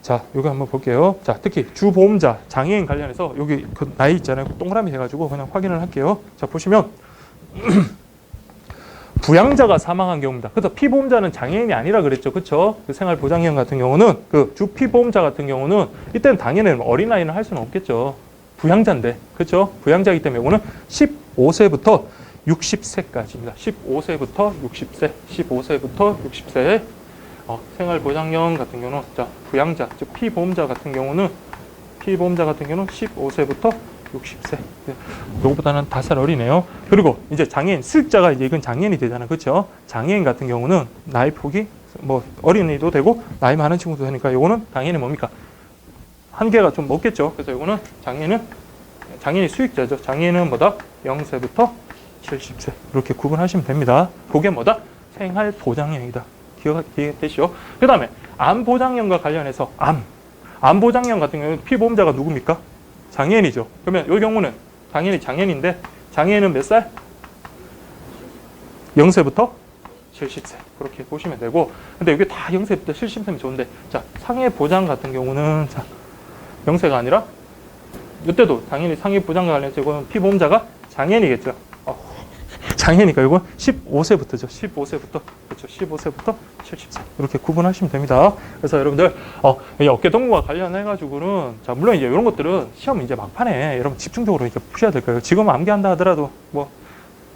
[SPEAKER 1] 자 여기 한번 볼게요. 자 특히 주보험자 장애인 관련해서 여기 그 나이 있잖아요. 동그라미 해가지고 그냥 확인을 할게요. 자 보시면 부양자가 사망한 경우입니다. 그래서 피보험자는 장애인이 아니라 그랬죠. 그렇죠? 그 생활보장형 같은 경우는 그 주피보험자 같은 경우는 이때는 당연히 어린아이는 할 수는 없겠죠. 부양자인데 그렇죠? 부양자이기 때문에 이거는 15세부터 60세까지입니다. 15세부터 60세, 15세부터 60세. 생활보장형 같은 경우는 자 부양자, 즉 피보험자 같은 경우는 15세부터 60세. 요거보다는 5살 어리네요. 그리고 이제 장애인, 수익자가 이제 이건 장애인이 되잖아요. 그렇죠? 장애인 같은 경우는 나이 폭이 뭐 어린이도 되고 나이 많은 친구도 되니까 요거는 당연히 뭡니까? 한계가 좀 없겠죠. 그래서 요거는 장애인이 수익자죠. 장애인은 뭐다? 0세부터 70세 이렇게 구분하시면 됩니다. 그게 뭐다? 생활보장형이다. 기억되시죠? 그 다음에 암보장형과 관련해서 암보장형 같은 경우는 피보험자가 누굽니까? 장애인이죠. 그러면 이 경우는 당연히 장애인인데 장애인은 몇 살? 0세부터 70세 그렇게 보시면 되고 근데 이게 다 0세부터 70세면 좋은데 자 상해보장 같은 경우는 자 0세가 아니라 이때도 당연히 상해보장과 관련해서 이거는 피보험자가 장애인이겠죠. 장애니까 이건 15세부터죠. 15세부터 그렇죠. 15세부터 70세 이렇게 구분하시면 됩니다. 그래서 여러분들 어깨동무와 관련해 가지고는 자 물론 이제 이런 것들은 시험 이제 막판에 여러분 집중적으로 이렇게 푸셔야 될 거예요. 지금 암기한다 하더라도 뭐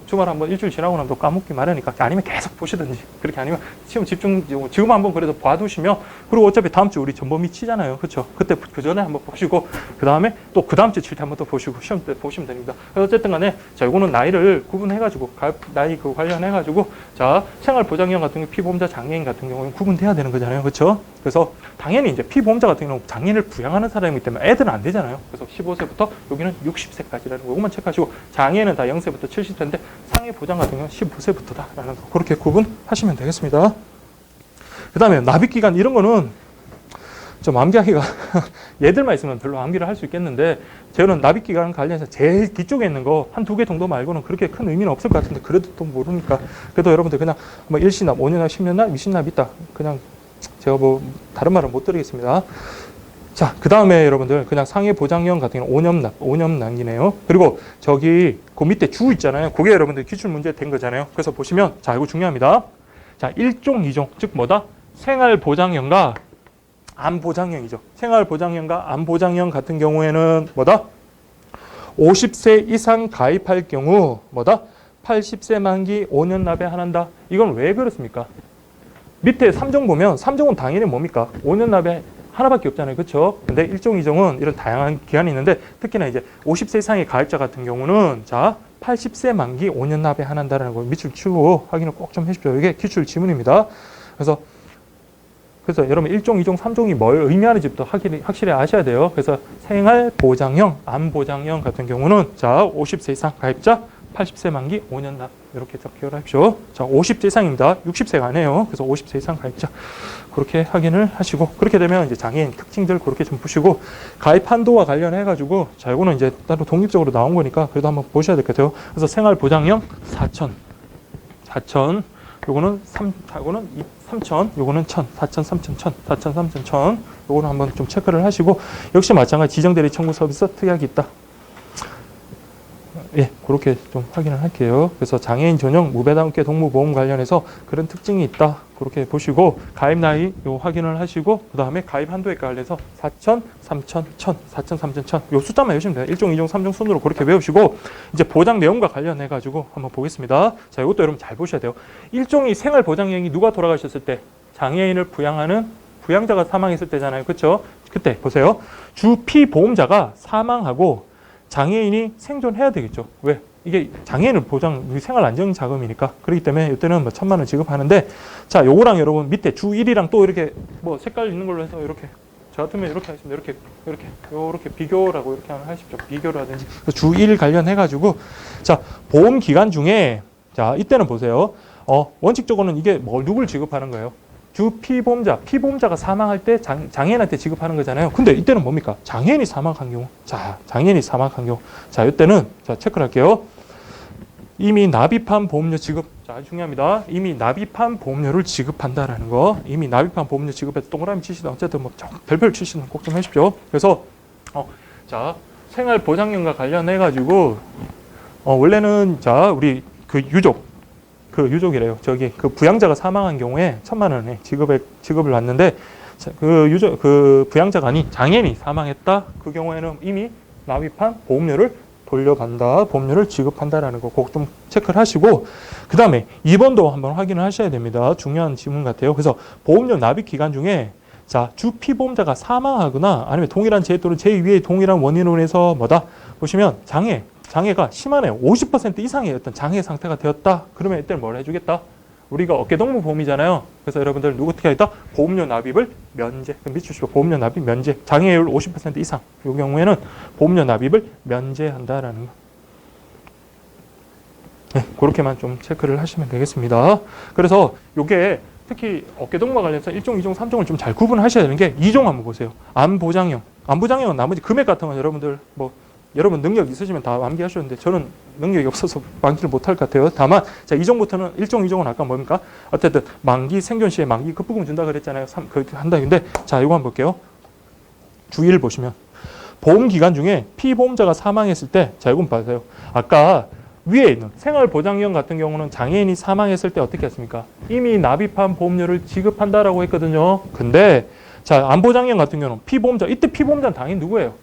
[SPEAKER 1] 주말 한번 일주일 지나고 나면 또 까먹기 마련이니까 아니면 계속 보시든지 그렇게 아니면 시험 집중 지금 한번 그래도 봐두시면 그리고 어차피 다음 주 우리 전범위 치잖아요. 그렇죠? 그때 그 전에 한번 보시고 그 다음에 또 그 다음 주 칠 때 한번 또 보시고 시험 때 보시면 됩니다. 그래서 어쨌든 간에 자 이거는 나이를 구분해가지고 나이 그 관련해가지고 자 생활보장형 같은 경우 피보험자 장애인 같은 경우는 구분돼야 되는 거잖아요. 그렇죠? 그래서 당연히 이제 피보험자 같은 경우는 장애인을 부양하는 사람이기 때문에 애들은 안 되잖아요. 그래서 15세부터 여기는 60세까지라는 거 이것만 체크하시고 장애인은 다 0세부터 70세인데 상해보장 같은 경우는 15세부터다라는 거 그렇게 구분하시면 되겠습니다. 그 다음에 납입기간 이런 거는 좀 암기하기가 얘들만 있으면 별로 암기를 할 수 있겠는데 저는 납입기간 관련해서 제일 뒤쪽에 있는 거 한 2개 정도 말고는 그렇게 큰 의미는 없을 것 같은데 그래도 또 모르니까 그래도 여러분들 그냥 뭐 일시납, 5년납, 10년납, 20납 있다 그냥 제가 뭐 다른 말은 못 드리겠습니다. 자, 그 다음에 여러분들 그냥 상해 보장형 같은 경우는 5년 납기네요. 그리고 저기 그 밑에 주 있잖아요. 그게 여러분들 기출 문제 된 거잖아요. 그래서 보시면 자, 이거 중요합니다. 자, 1종, 2종 즉 뭐다? 생활 보장형과 암 보장형이죠. 생활 보장형과 암 보장형 같은 경우에는 뭐다? 50세 이상 가입할 경우 뭐다? 80세 만기 5년 납에 한한다. 이건 왜 그렇습니까? 밑에 3종 보면 3종은 당연히 뭡니까? 5년 납에 하나밖에 없잖아요. 그렇죠? 근데 1종, 2종은 이런 다양한 기간이 있는데 특히나 이제 50세 이상의 가입자 같은 경우는 자, 80세 만기 5년 납에 한한다라는 걸 밑줄 치고 확인을 꼭 좀 해주십시오. 이게 기출 지문입니다. 그래서 여러분 1종, 2종, 3종이 뭘 의미하는지부터 확실히 아셔야 돼요. 그래서 생활 보장형, 암 보장형 같은 경우는 자, 50세 이상 가입자 80세 만기 5년 납 이렇게 기억하십시오. 자, 50세 이상입니다. 60세가 아니에요. 그래서 50세 이상 가입자 그렇게 확인을 하시고 그렇게 되면 이제 장애인 특징들 그렇게 좀 보시고 가입 한도와 관련해 가지고 자, 이거는 이제 따로 독립적으로 나온 거니까 그래도 한번 보셔야 될 것 같아요. 그래서 생활 보장형 4천 요거는 3천, 요거는 1,000, 4천, 3천, 1,000, 4천, 3천, 1,000 요거는 한번 좀 체크를 하시고 역시 마찬가지 지정대리 청구 서비스 특약이 있다. 예, 그렇게 좀 확인을 할게요. 그래서 장애인 전용 무배당계 동무보험 관련해서 그런 특징이 있다. 그렇게 보시고 가입 나이 요 확인을 하시고 그 다음에 가입 한도에 관해서 4천, 3천, 1,000, 4천, 3천, 1,000 요 숫자만 외우시면 돼요. 1종, 2종, 3종 순으로 그렇게 외우시고 이제 보장 내용과 관련해 가지고 한번 보겠습니다. 자, 이것도 여러분 잘 보셔야 돼요. 1종이 생활 보장형이 누가 돌아가셨을 때 장애인을 부양하는 부양자가 사망했을 때잖아요. 그렇죠? 그때 보세요. 주 피보험자가 사망하고 장애인이 생존해야 되겠죠. 왜? 이게 장애인을 보장, 생활 안정 자금이니까. 그렇기 때문에 이때는 뭐 1,000만 원 지급하는데, 자, 요거랑 여러분 밑에 주 1이랑 또 이렇게 뭐 색깔 있는 걸로 해서 이렇게 저 같으면 이렇게 하겠습니다. 이렇게 비교라고 이렇게 하면 하십시오. 비교를 하든지 주 1 관련해 가지고 자, 보험 기간 중에 자, 이때는 보세요. 원칙적으로는 이게 뭐 누굴 지급하는 거예요? 주 피보험자가 사망할 때 장애인한테 지급하는 거잖아요. 근데 이때는 뭡니까? 장애인이 사망한 경우. 자, 장애인이 사망한 경우. 자, 이때는 자, 체크를 할게요. 이미 납입한 보험료 지급. 자, 중요합니다. 이미 납입한 보험료를 지급한다라는 거. 이미 납입한 보험료 지급해서 동그라미 치시든 어쨌든 뭐 별별 치시든 꼭 좀 하십시오. 그래서 자, 생활 보장형과 관련해 가지고 원래는 자, 우리 그 유족이래요. 저기 그 부양자가 사망한 경우에 1,000만 원의 지급을 받는데 그 부양자가 아닌 장애인이 사망했다. 그 경우에는 이미 납입한 보험료를 돌려간다. 보험료를 지급한다라는 거 꼭 좀 체크를 하시고 그 다음에 2번도 한번 확인을 하셔야 됩니다. 중요한 지문 같아요. 그래서 보험료 납입 기간 중에 자, 주 피보험자가 사망하거나 아니면 동일한 제도를 제2의 동일한 원인으로 해서 뭐다? 보시면 장애가 심하네요. 50% 이상의 어떤 장애 상태가 되었다. 그러면 이때는 뭘 해주겠다? 우리가 어깨동무 보험이잖아요. 그래서 여러분들 누구 어떻게 하겠다? 보험료 납입을 면제. 그럼 밑주시고 보험료 납입 면제. 장애율 50% 이상. 이 경우에는 보험료 납입을 면제한다라는 거. 네, 그렇게만 좀 체크를 하시면 되겠습니다. 그래서 이게 특히 어깨동무와 관련해서 1종, 2종, 3종을 좀 잘 구분하셔야 되는 게 2종 한번 보세요. 암보장형. 암보장형은 나머지 금액 같은 건 여러분들 여러분 능력 있으시면 다 암기하셨는데 저는 능력이 없어서 암기를 못할 것 같아요. 다만 자, 2종부터는 1종, 2종은 아까 뭡니까? 어쨌든 만기 생존 시에 만기 급부금 준다 그랬잖아요. 그렇게 한다. 근데 자, 이거 한번 볼게요. 주의를 보시면 보험 기간 중에 피보험자가 사망했을 때 자, 이건 봐세요. 아까 위에 있는 생활보장형 같은 경우는 장애인이 사망했을 때 어떻게 했습니까? 이미 납입한 보험료를 지급한다라고 했거든요. 근데 자, 암보장형 같은 경우는 피보험자, 이때 피보험자는 당연히 누구예요?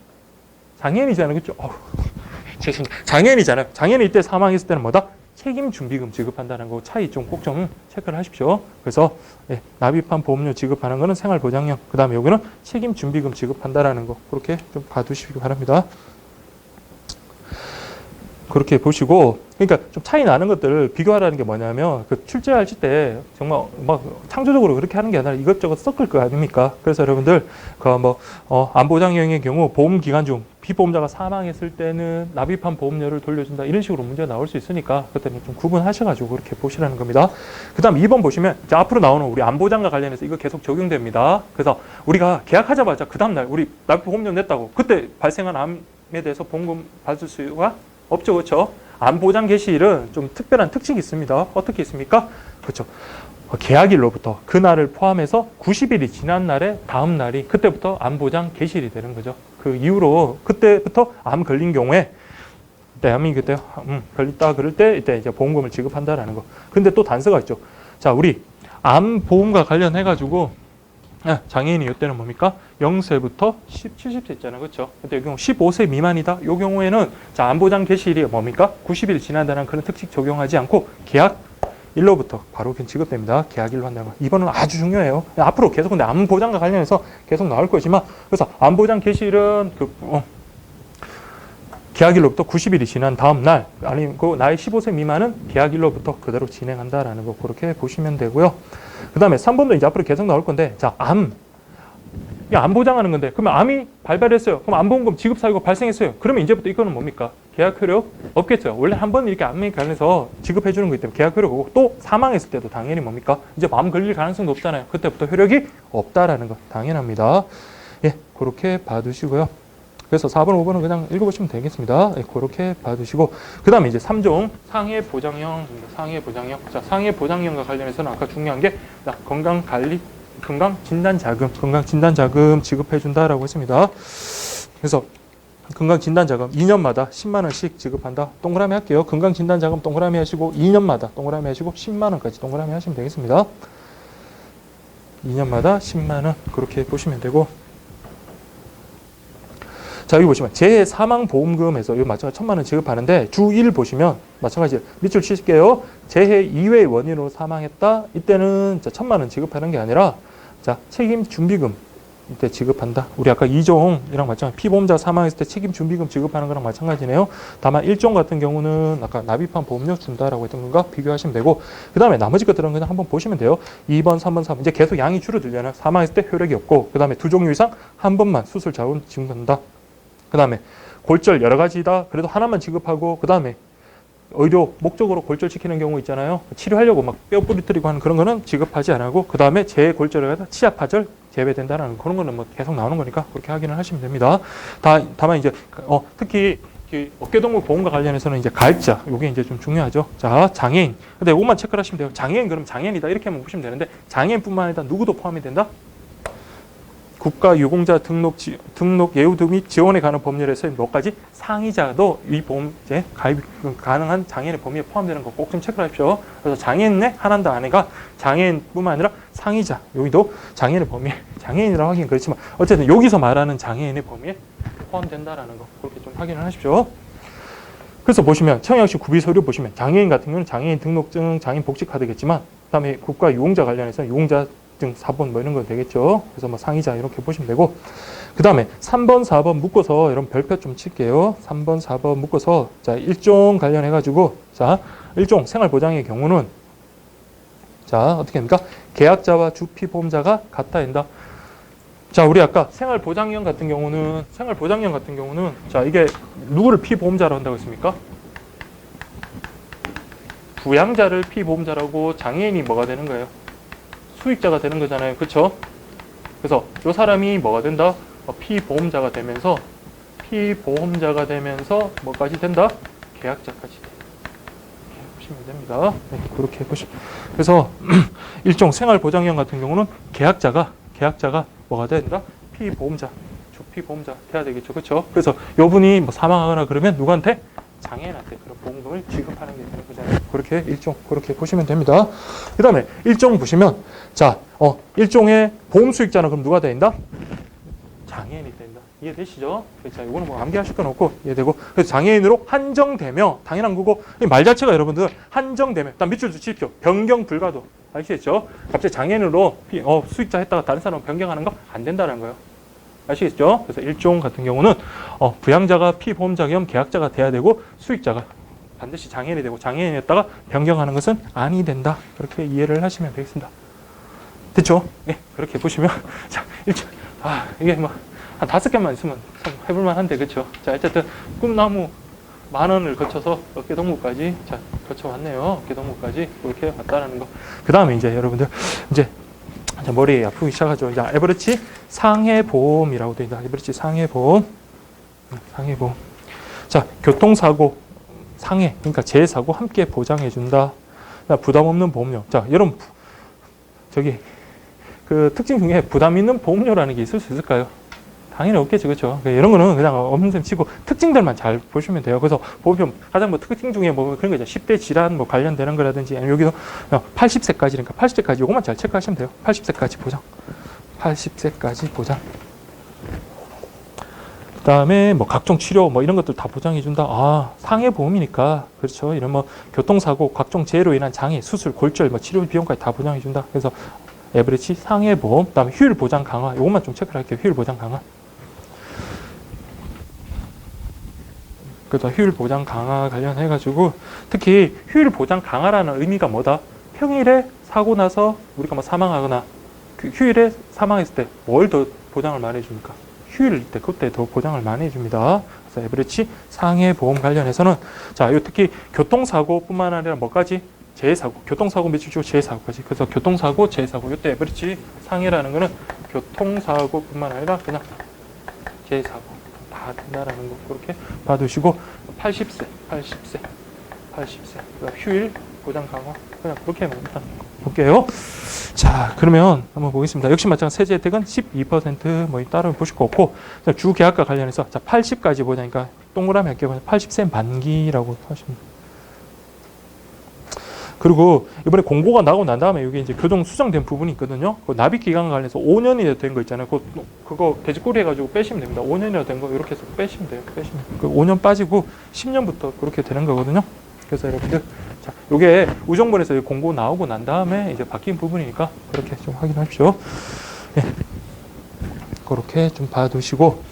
[SPEAKER 1] 장애인이잖아요. 그렇죠? 죄송합니다. 장애인이잖아요. 장애인이 이때 사망했을 때는 뭐다? 책임준비금 지급한다는 거 차이 좀 꼭 좀 체크를 하십시오. 그래서 예, 납입한 보험료 지급하는 거는 생활보장형, 그 다음에 여기는 책임준비금 지급한다라는 거 그렇게 좀 봐두시기 바랍니다. 그렇게 보시고, 그러니까 좀 차이 나는 것들을 비교하라는 게 뭐냐면 그 출제하실 때 정말 막 창조적으로 그렇게 하는 게 아니라 이것저것 섞을 거 아닙니까? 그래서 여러분들 그 암보장형의 경우 보험 기간 중 피보험자가 사망했을 때는 납입한 보험료를 돌려준다 이런 식으로 문제가 나올 수 있으니까 그때는 좀 구분하셔가지고 그렇게 보시라는 겁니다. 그다음 2번 보시면 이제 앞으로 나오는 우리 암보장과 관련해서 이거 계속 적용됩니다. 그래서 우리가 계약하자마자 그 다음날 우리 납입 보험료 냈다고 그때 발생한 암에 대해서 보험금 받을 수가 없죠, 그렇죠? 암보장 개시일은 좀 특별한 특징이 있습니다. 어떻게 있습니까? 그렇죠. 계약일로부터 그날을 포함해서 90일이 지난 날에 다음 날이 그때부터 암 보장 개시일이 되는 거죠. 그 이후로 그때부터 암 걸린 경우에 암이 그때 걸렸다 그럴 때 이때 이제 보험금을 지급한다라는 거. 근데 또 단서가 있죠. 자, 우리 암 보험과 관련해 가지고 장애인이 이때는 뭡니까? 0세부터 70세 있잖아요. 그렇죠? 근데 이 경우 15세 미만이다. 이 경우에는 자, 암 보장 개시일이 뭡니까? 90일 지난다는 그런 특식 적용하지 않고 계약 일로부터 바로 지급됩니다. 계약일로 한다는 거. 이번은 아주 중요해요. 앞으로 계속 근데 암 보장과 관련해서 계속 나올 거지만 그래서 암 보장 개시일은 계약일로부터 90일이 지난 다음 날 아니면 그 나이 15세 미만은 계약일로부터 그대로 진행한다라는 거 그렇게 보시면 되고요. 그 다음에 3번도 이제 앞으로 계속 나올 건데 자, 암 보장하는 건데 그러면 암이 발발했어요. 그럼 암보험금 지급 사유가 발생했어요. 그러면 이제부터 이거는 뭡니까? 계약 효력 없겠죠. 원래 한 번 이렇게 암에 관해서 지급해 주는 거기 때문에 계약 효력이고 또 사망했을 때도 당연히 뭡니까? 이제 암 걸릴 가능성도 없잖아요. 그때부터 효력이 없다라는 거 당연합니다. 예, 그렇게 봐두시고요. 그래서 4번, 5번은 그냥 읽어보시면 되겠습니다. 예, 그렇게 봐두시고 그 다음에 이제 3종 상해 보장형, 상해 보장형. 자, 상해 보장형과 관련해서는 아까 중요한 게 건강관리, 건강진단자금 지급해준다라고 했습니다. 그래서 건강진단자금 2년마다 10만 원씩 지급한다. 동그라미 할게요. 건강진단자금 동그라미 하시고 2년마다 동그라미 하시고 10만 원까지 동그라미 하시면 되겠습니다. 2년마다 10만 원 그렇게 보시면 되고 자, 여기 보시면 재해 사망 보험금에서 여기 마찬가지 1,000만 원 지급하는데 주 1 보시면 마찬가지 밑줄 치실게요. 재해 이외의 원인으로 사망했다. 이때는 1,000만 원 지급하는 게 아니라 자, 책임 준비금 이때 지급한다. 우리 아까 2종이랑 마찬가지 피보험자 사망했을 때 책임 준비금 지급하는 거랑 마찬가지네요. 다만 1종 같은 경우는 아까 납입한 보험료 준다라고 했던 것과 비교하시면 되고 그 다음에 나머지 것들은 그냥 한번 보시면 돼요. 2번, 3번, 4번 이제 계속 양이 줄어들잖아요. 사망했을 때 효력이 없고 그 다음에 2종류 이상 한 번만 수술 자원 지급한다. 그 다음에 골절 여러 가지다. 그래도 하나만 지급하고 그 다음에 의료 목적으로 골절시키는 경우 있잖아요. 치료하려고 막 뼈 부리뜨리고 하는 그런 거는 지급하지 않고 그 다음에 재골절에 가다 치아파절 제외된다는 그런 거는 뭐 계속 나오는 거니까 그렇게 확인을 하시면 됩니다. 다만 이제 특히 어깨동물 보험과 관련해서는 이제 가입자 이게 이제 좀 중요하죠. 자, 장애인. 근데 이것만 체크를 하시면 돼요. 장애인 그럼 장애인이다 이렇게 한번 보시면 되는데 장애인뿐만 아니라 누구도 포함이 된다? 국가 유공자 등록 예우도 및 지원에 관한 법률에서 몇 가지 상위자도 이 보험에 가입 가능한 장애인의 범위에 포함되는 거 꼭 좀 체크하십시오. 그래서 장애인의 하나도 아내가 장애인뿐만 아니라 상위자 여기도 장애인의 범위에 장애인이라고 하긴 그렇지만 어쨌든 여기서 말하는 장애인의 범위에 포함된다라는 거 그렇게 좀 확인을 하십시오. 그래서 보시면 청약시 구비 서류 보시면 장애인 같은 경우는 장애인 등록증, 장애인 복지 카드겠지만 그다음에 국가 유공자 관련해서 유공자 등 4번 뭐 이런 거 되겠죠. 그래서 뭐 상위자 이렇게 보시면 되고 그 다음에 3번, 4번 묶어서 여러분 별표 좀 칠게요. 3번, 4번 묶어서 자 1종 관련해 가지고 자 1종 생활보장의 경우는 자 어떻게 됩니까? 계약자와 주피보험자가 같아야 된다. 자 우리 아까 생활보장형 같은 경우는 자 이게 누구를 피보험자로 한다고 했습니까? 부양자를 피보험자라고 장애인이 뭐가 되는 거예요? 수익자가 되는 거잖아요. 그렇죠? 그래서 이 사람이 뭐가 된다? 피보험자가 되면서 뭐까지 된다? 계약자까지. 이렇게 보시면 됩니다. 네, 그렇게 보시면. 그래서 일종 생활보장형 같은 경우는 계약자가 뭐가 된다? 피보험자, 주피보험자 돼야 되겠죠. 그렇죠? 그래서 요분이 뭐 사망하거나 그러면 누구한테? 장애인한테 그런 보험금을 지급하는 게 되는 거잖아요. 그렇게 일종 그렇게 보시면 됩니다. 그 다음에 일종 보시면 자 일종의 보험 수익자는 그럼 누가 된다? 장애인이 된다. 이해되시죠? 자 이거는 뭐 암기하실 건 없고 이해되고 그래서 장애인으로 한정되며 당연한 거고 말 자체가 여러분들 한정되며 일단 밑줄 주십시오. 변경 불가도 아시겠죠? 갑자기 장애인으로 수익자 했다가 다른 사람 변경하는 거 안 된다는 거예요. 아시겠죠? 그래서 일종 같은 경우는 부양자가 피보험자 겸 계약자가 돼야 되고 수익자가 반드시 장애인이 되고 장애인이었다가 변경하는 것은 아니 된다. 그렇게 이해를 하시면 되겠습니다. 됐죠? 네, 그렇게 보시면 자, 일종 이게 뭐 한 5개만 있으면 해볼만 한데 그렇죠? 자, 어쨌든 꿈나무 만원을 거쳐서 어깨동무까지 자 거쳐왔네요. 어깨동무까지 이렇게 왔다라는 거. 그 다음에 이제 여러분들 이제 머리 아프기 시작하죠. 자, 에버리지 상해보험이라고 되어 있다. 에버리지 상해보험. 자, 교통사고, 상해, 그러니까 재해사고 함께 보장해준다. 부담 없는 보험료. 자, 여러분 저기 그 특징 중에 부담 있는 보험료라는 게 있을 수 있을까요? 당연히 없겠죠, 그렇죠? 이런 거는 그냥 없는 셈 치고 특징들만 잘 보시면 돼요. 그래서 보면 가장 뭐 특징 중에 뭐 그런 거 있죠. 10대 질환 뭐 관련되는 거라든지 아니면 여기서 80세까지니까 80세까지 이것만 잘 체크하시면 돼요. 80세까지 보장. 80세까지 보장. 그다음에 뭐 각종 치료 뭐 이런 것들 다 보장해 준다. 아, 상해 보험이니까 그렇죠. 이런 뭐 교통사고, 각종 재해로 인한 장애, 수술, 골절, 뭐 치료 비용까지 다 보장해 준다. 그래서 에브리지 상해 보험, 그다음에 휴일 보장 강화. 이것만 좀 체크를 할게요. 휴일 보장 강화. 그래서 휴일 보장 강화 관련해가지고 특히 휴일 보장 강화라는 의미가 뭐다? 평일에 사고 나서 우리가 뭐 사망하거나 그 휴일에 사망했을 때 뭘 더 보장을 많이 해줍니까? 휴일 때 그때 더 보장을 많이 해줍니다. 그래서 에브리지 상해 보험 관련해서는 자, 요 특히 교통사고뿐만 아니라 뭐까지? 재해사고, 교통사고 며칠 주 재해사고까지. 그래서 교통사고, 재해사고 이때 에브리지 상해라는 거는 교통사고뿐만 아니라 그냥 재해사고 다 된다라는 거 그렇게 봐두시고 80세 휴일 보장 강화 그냥 그렇게만 일단 볼게요. 자, 그러면 한번 보겠습니다. 역시 마찬가지 세제 혜택은 12%뭐 따로 보실 거 없고 주 계약과 관련해서 자 80까지 보자니까 동그라미 할게요. 80세 만기라고 하시면. 그리고 이번에 공고가 나오고 난 다음에 여기 이제 교정 수정된 부분이 있거든요. 그 납입 기간 관련해서 5년이 된 거 있잖아요. 그거 돼지꼬리 해가지고 빼시면 됩니다. 5년이나 된 거 이렇게 해서 빼시면 돼요. 빼시면. 그 5년 빠지고 10년부터 그렇게 되는 거거든요. 그래서 여러분들 자, 요게 우정본에서 공고 나오고 난 다음에 이제 바뀐 부분이니까 그렇게 좀 확인하십시오. 네. 그렇게 좀 봐두시고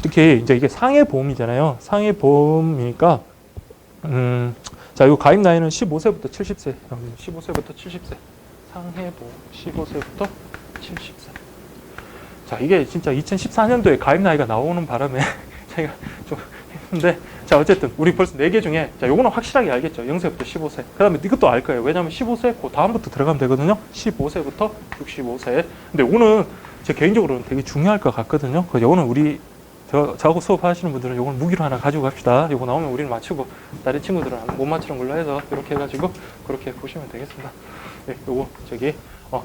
[SPEAKER 1] 특히 이제 이게 상해 보험이잖아요. 상해 보험이니까 자, 요 가입 나이는 15세부터 70세. 15세부터 70세. 상해보험 15세부터 70세. 자, 이게 진짜 2014년도에 가입 나이가 나오는 바람에 제가 좀 했는데 자, 어쨌든 우리 벌써 4개 중에 자, 요거는 확실하게 알겠죠. 0세부터 15세. 그다음에 이것도 알 거예요. 왜냐면 15세 그 다음부터 들어가면 되거든요. 15세부터 65세. 근데 요거는 제 개인적으로는 되게 중요할 것 같거든요. 그래서 요거는 우리 저하고 수업하시는 분들은 요걸 무기로 하나 가지고 갑시다. 요거 나오면 우리는 맞추고 다른 친구들은 못 맞추는 걸로 해서 이렇게 해가지고 그렇게 보시면 되겠습니다. 네, 요거 저기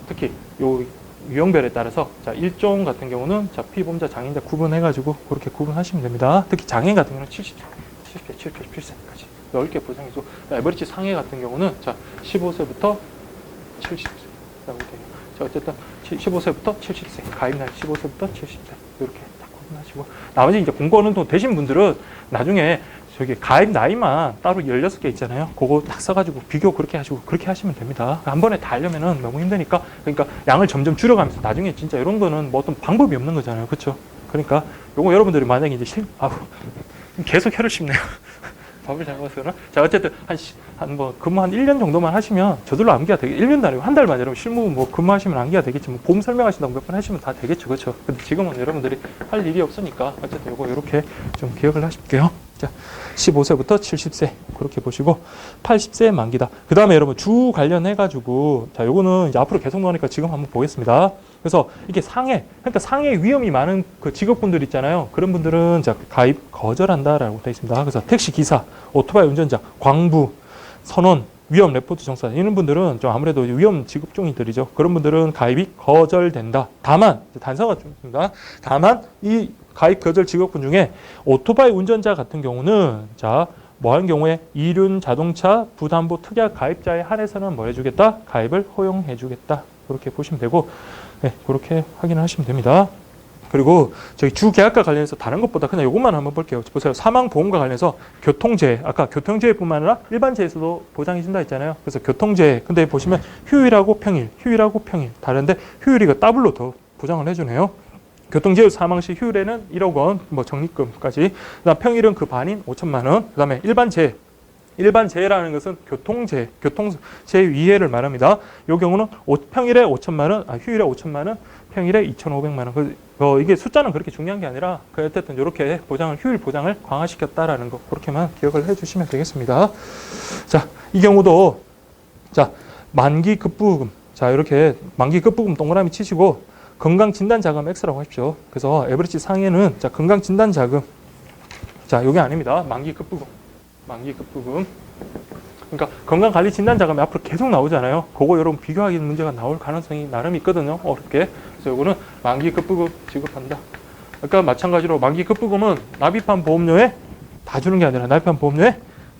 [SPEAKER 1] 특히 요 유형별에 따라서 자 1종 같은 경우는 자 피보험자 장애인자 구분해가지고 그렇게 구분하시면 됩니다. 특히 장애인 같은 경우는 70세, 77세까지 넓게 보장해주고 에버리지 상해 같은 경우는 자 15세부터 70세라고 돼요. 자 어쨌든 15세부터 70세 가입 나이 15세부터 70세 이렇게. 하시고 나머지 이제 공고는 또 되신 분들은 나중에 저기 가입 나이만 따로 16개 있잖아요. 그거 딱 써가지고 비교 그렇게 하시고 그렇게 하시면 됩니다. 한 번에 다 하려면은 너무 힘드니까 그러니까 양을 점점 줄여가면서 나중에 진짜 이런 거는 뭐 어떤 방법이 없는 거잖아요. 그렇죠? 그러니까 요거 여러분들이 만약에 이제 계속 혀를 씹네요. 밥을 잘 먹어서는 자 어쨌든 뭐 근무 한 1년 정도만 하시면 저절로 암기가 되게 1년도 아니고 한 달만 여러분 실무 뭐 근무하시면 암기가 되겠지 뭐 보험 설명하신다고 몇 번 하시면 다 되겠죠. 그렇죠? 근데 지금은 여러분들이 할 일이 없으니까 어쨌든 요거 이렇게 좀 기억을 하실게요. 자 15세부터 70세 그렇게 보시고 80세 만기다. 그 다음에 여러분 주 관련해 가지고 자 요거는 이제 앞으로 계속 나오니까 지금 한번 보겠습니다. 그래서 이게 상해, 그러니까 상해 위험이 많은 그 직업분들 있잖아요. 그런 분들은 자 가입 거절한다라고 되어 있습니다. 그래서 택시 기사, 오토바이 운전자, 광부, 선원, 위험 레포트 정사 이런 분들은 좀 아무래도 위험 직업종이들이죠. 그런 분들은 가입이 거절된다. 다만 단서가 좀 있습니다. 다만 이 가입 거절 직업군 중에 오토바이 운전자 같은 경우는 자 뭐 하는 경우에 이륜 자동차 부담보 특약 가입자에 한해서는 뭐 해주겠다? 가입을 허용해주겠다. 그렇게 보시면 되고 네, 그렇게 확인을 하시면 됩니다. 그리고 저희 주계약과 관련해서 다른 것보다 그냥 이것만 한번 볼게요. 보세요. 사망보험과 관련해서 교통재해, 아까 교통재해뿐만 아니라 일반재해에서도 보장해준다 했잖아요. 그래서 교통재해, 근데 보시면 휴일하고 평일 다른데 휴일이 그 더블로 더 보장을 해주네요. 교통재해 사망 시 휴일에는 1억 원, 뭐 적립금까지. 그다음 평일은 그 반인 5천만 원. 그다음에 일반재해라는 것은 교통재해 위해를 말합니다. 이 경우는 평일에 5천만 원, 휴일에 5천만 원, 평일에 2,500만 원. 이게 숫자는 그렇게 중요한 게 아니라 어쨌든 이렇게 휴일 보장을 강화시켰다라는 거 그렇게만 기억을 해주시면 되겠습니다. 자, 이 경우도 자 만기 급부금, 자 이렇게 만기 급부금 동그라미 치시고 건강진단자금 X라고 하십시오. 그래서 에버리지 상해는 자 건강진단자금, 자 이게 아닙니다. 만기 급부금. 그러니까 건강관리진단자금이 앞으로 계속 나오잖아요. 그거 여러분 비교하기 문제가 나올 가능성이 나름 있거든요. 어렵게. 그래서 요거는 만기 급부금 지급한다. 아까 마찬가지로 만기 급부금은 납입한 보험료에 다 주는 게 아니라 납입한 보험료에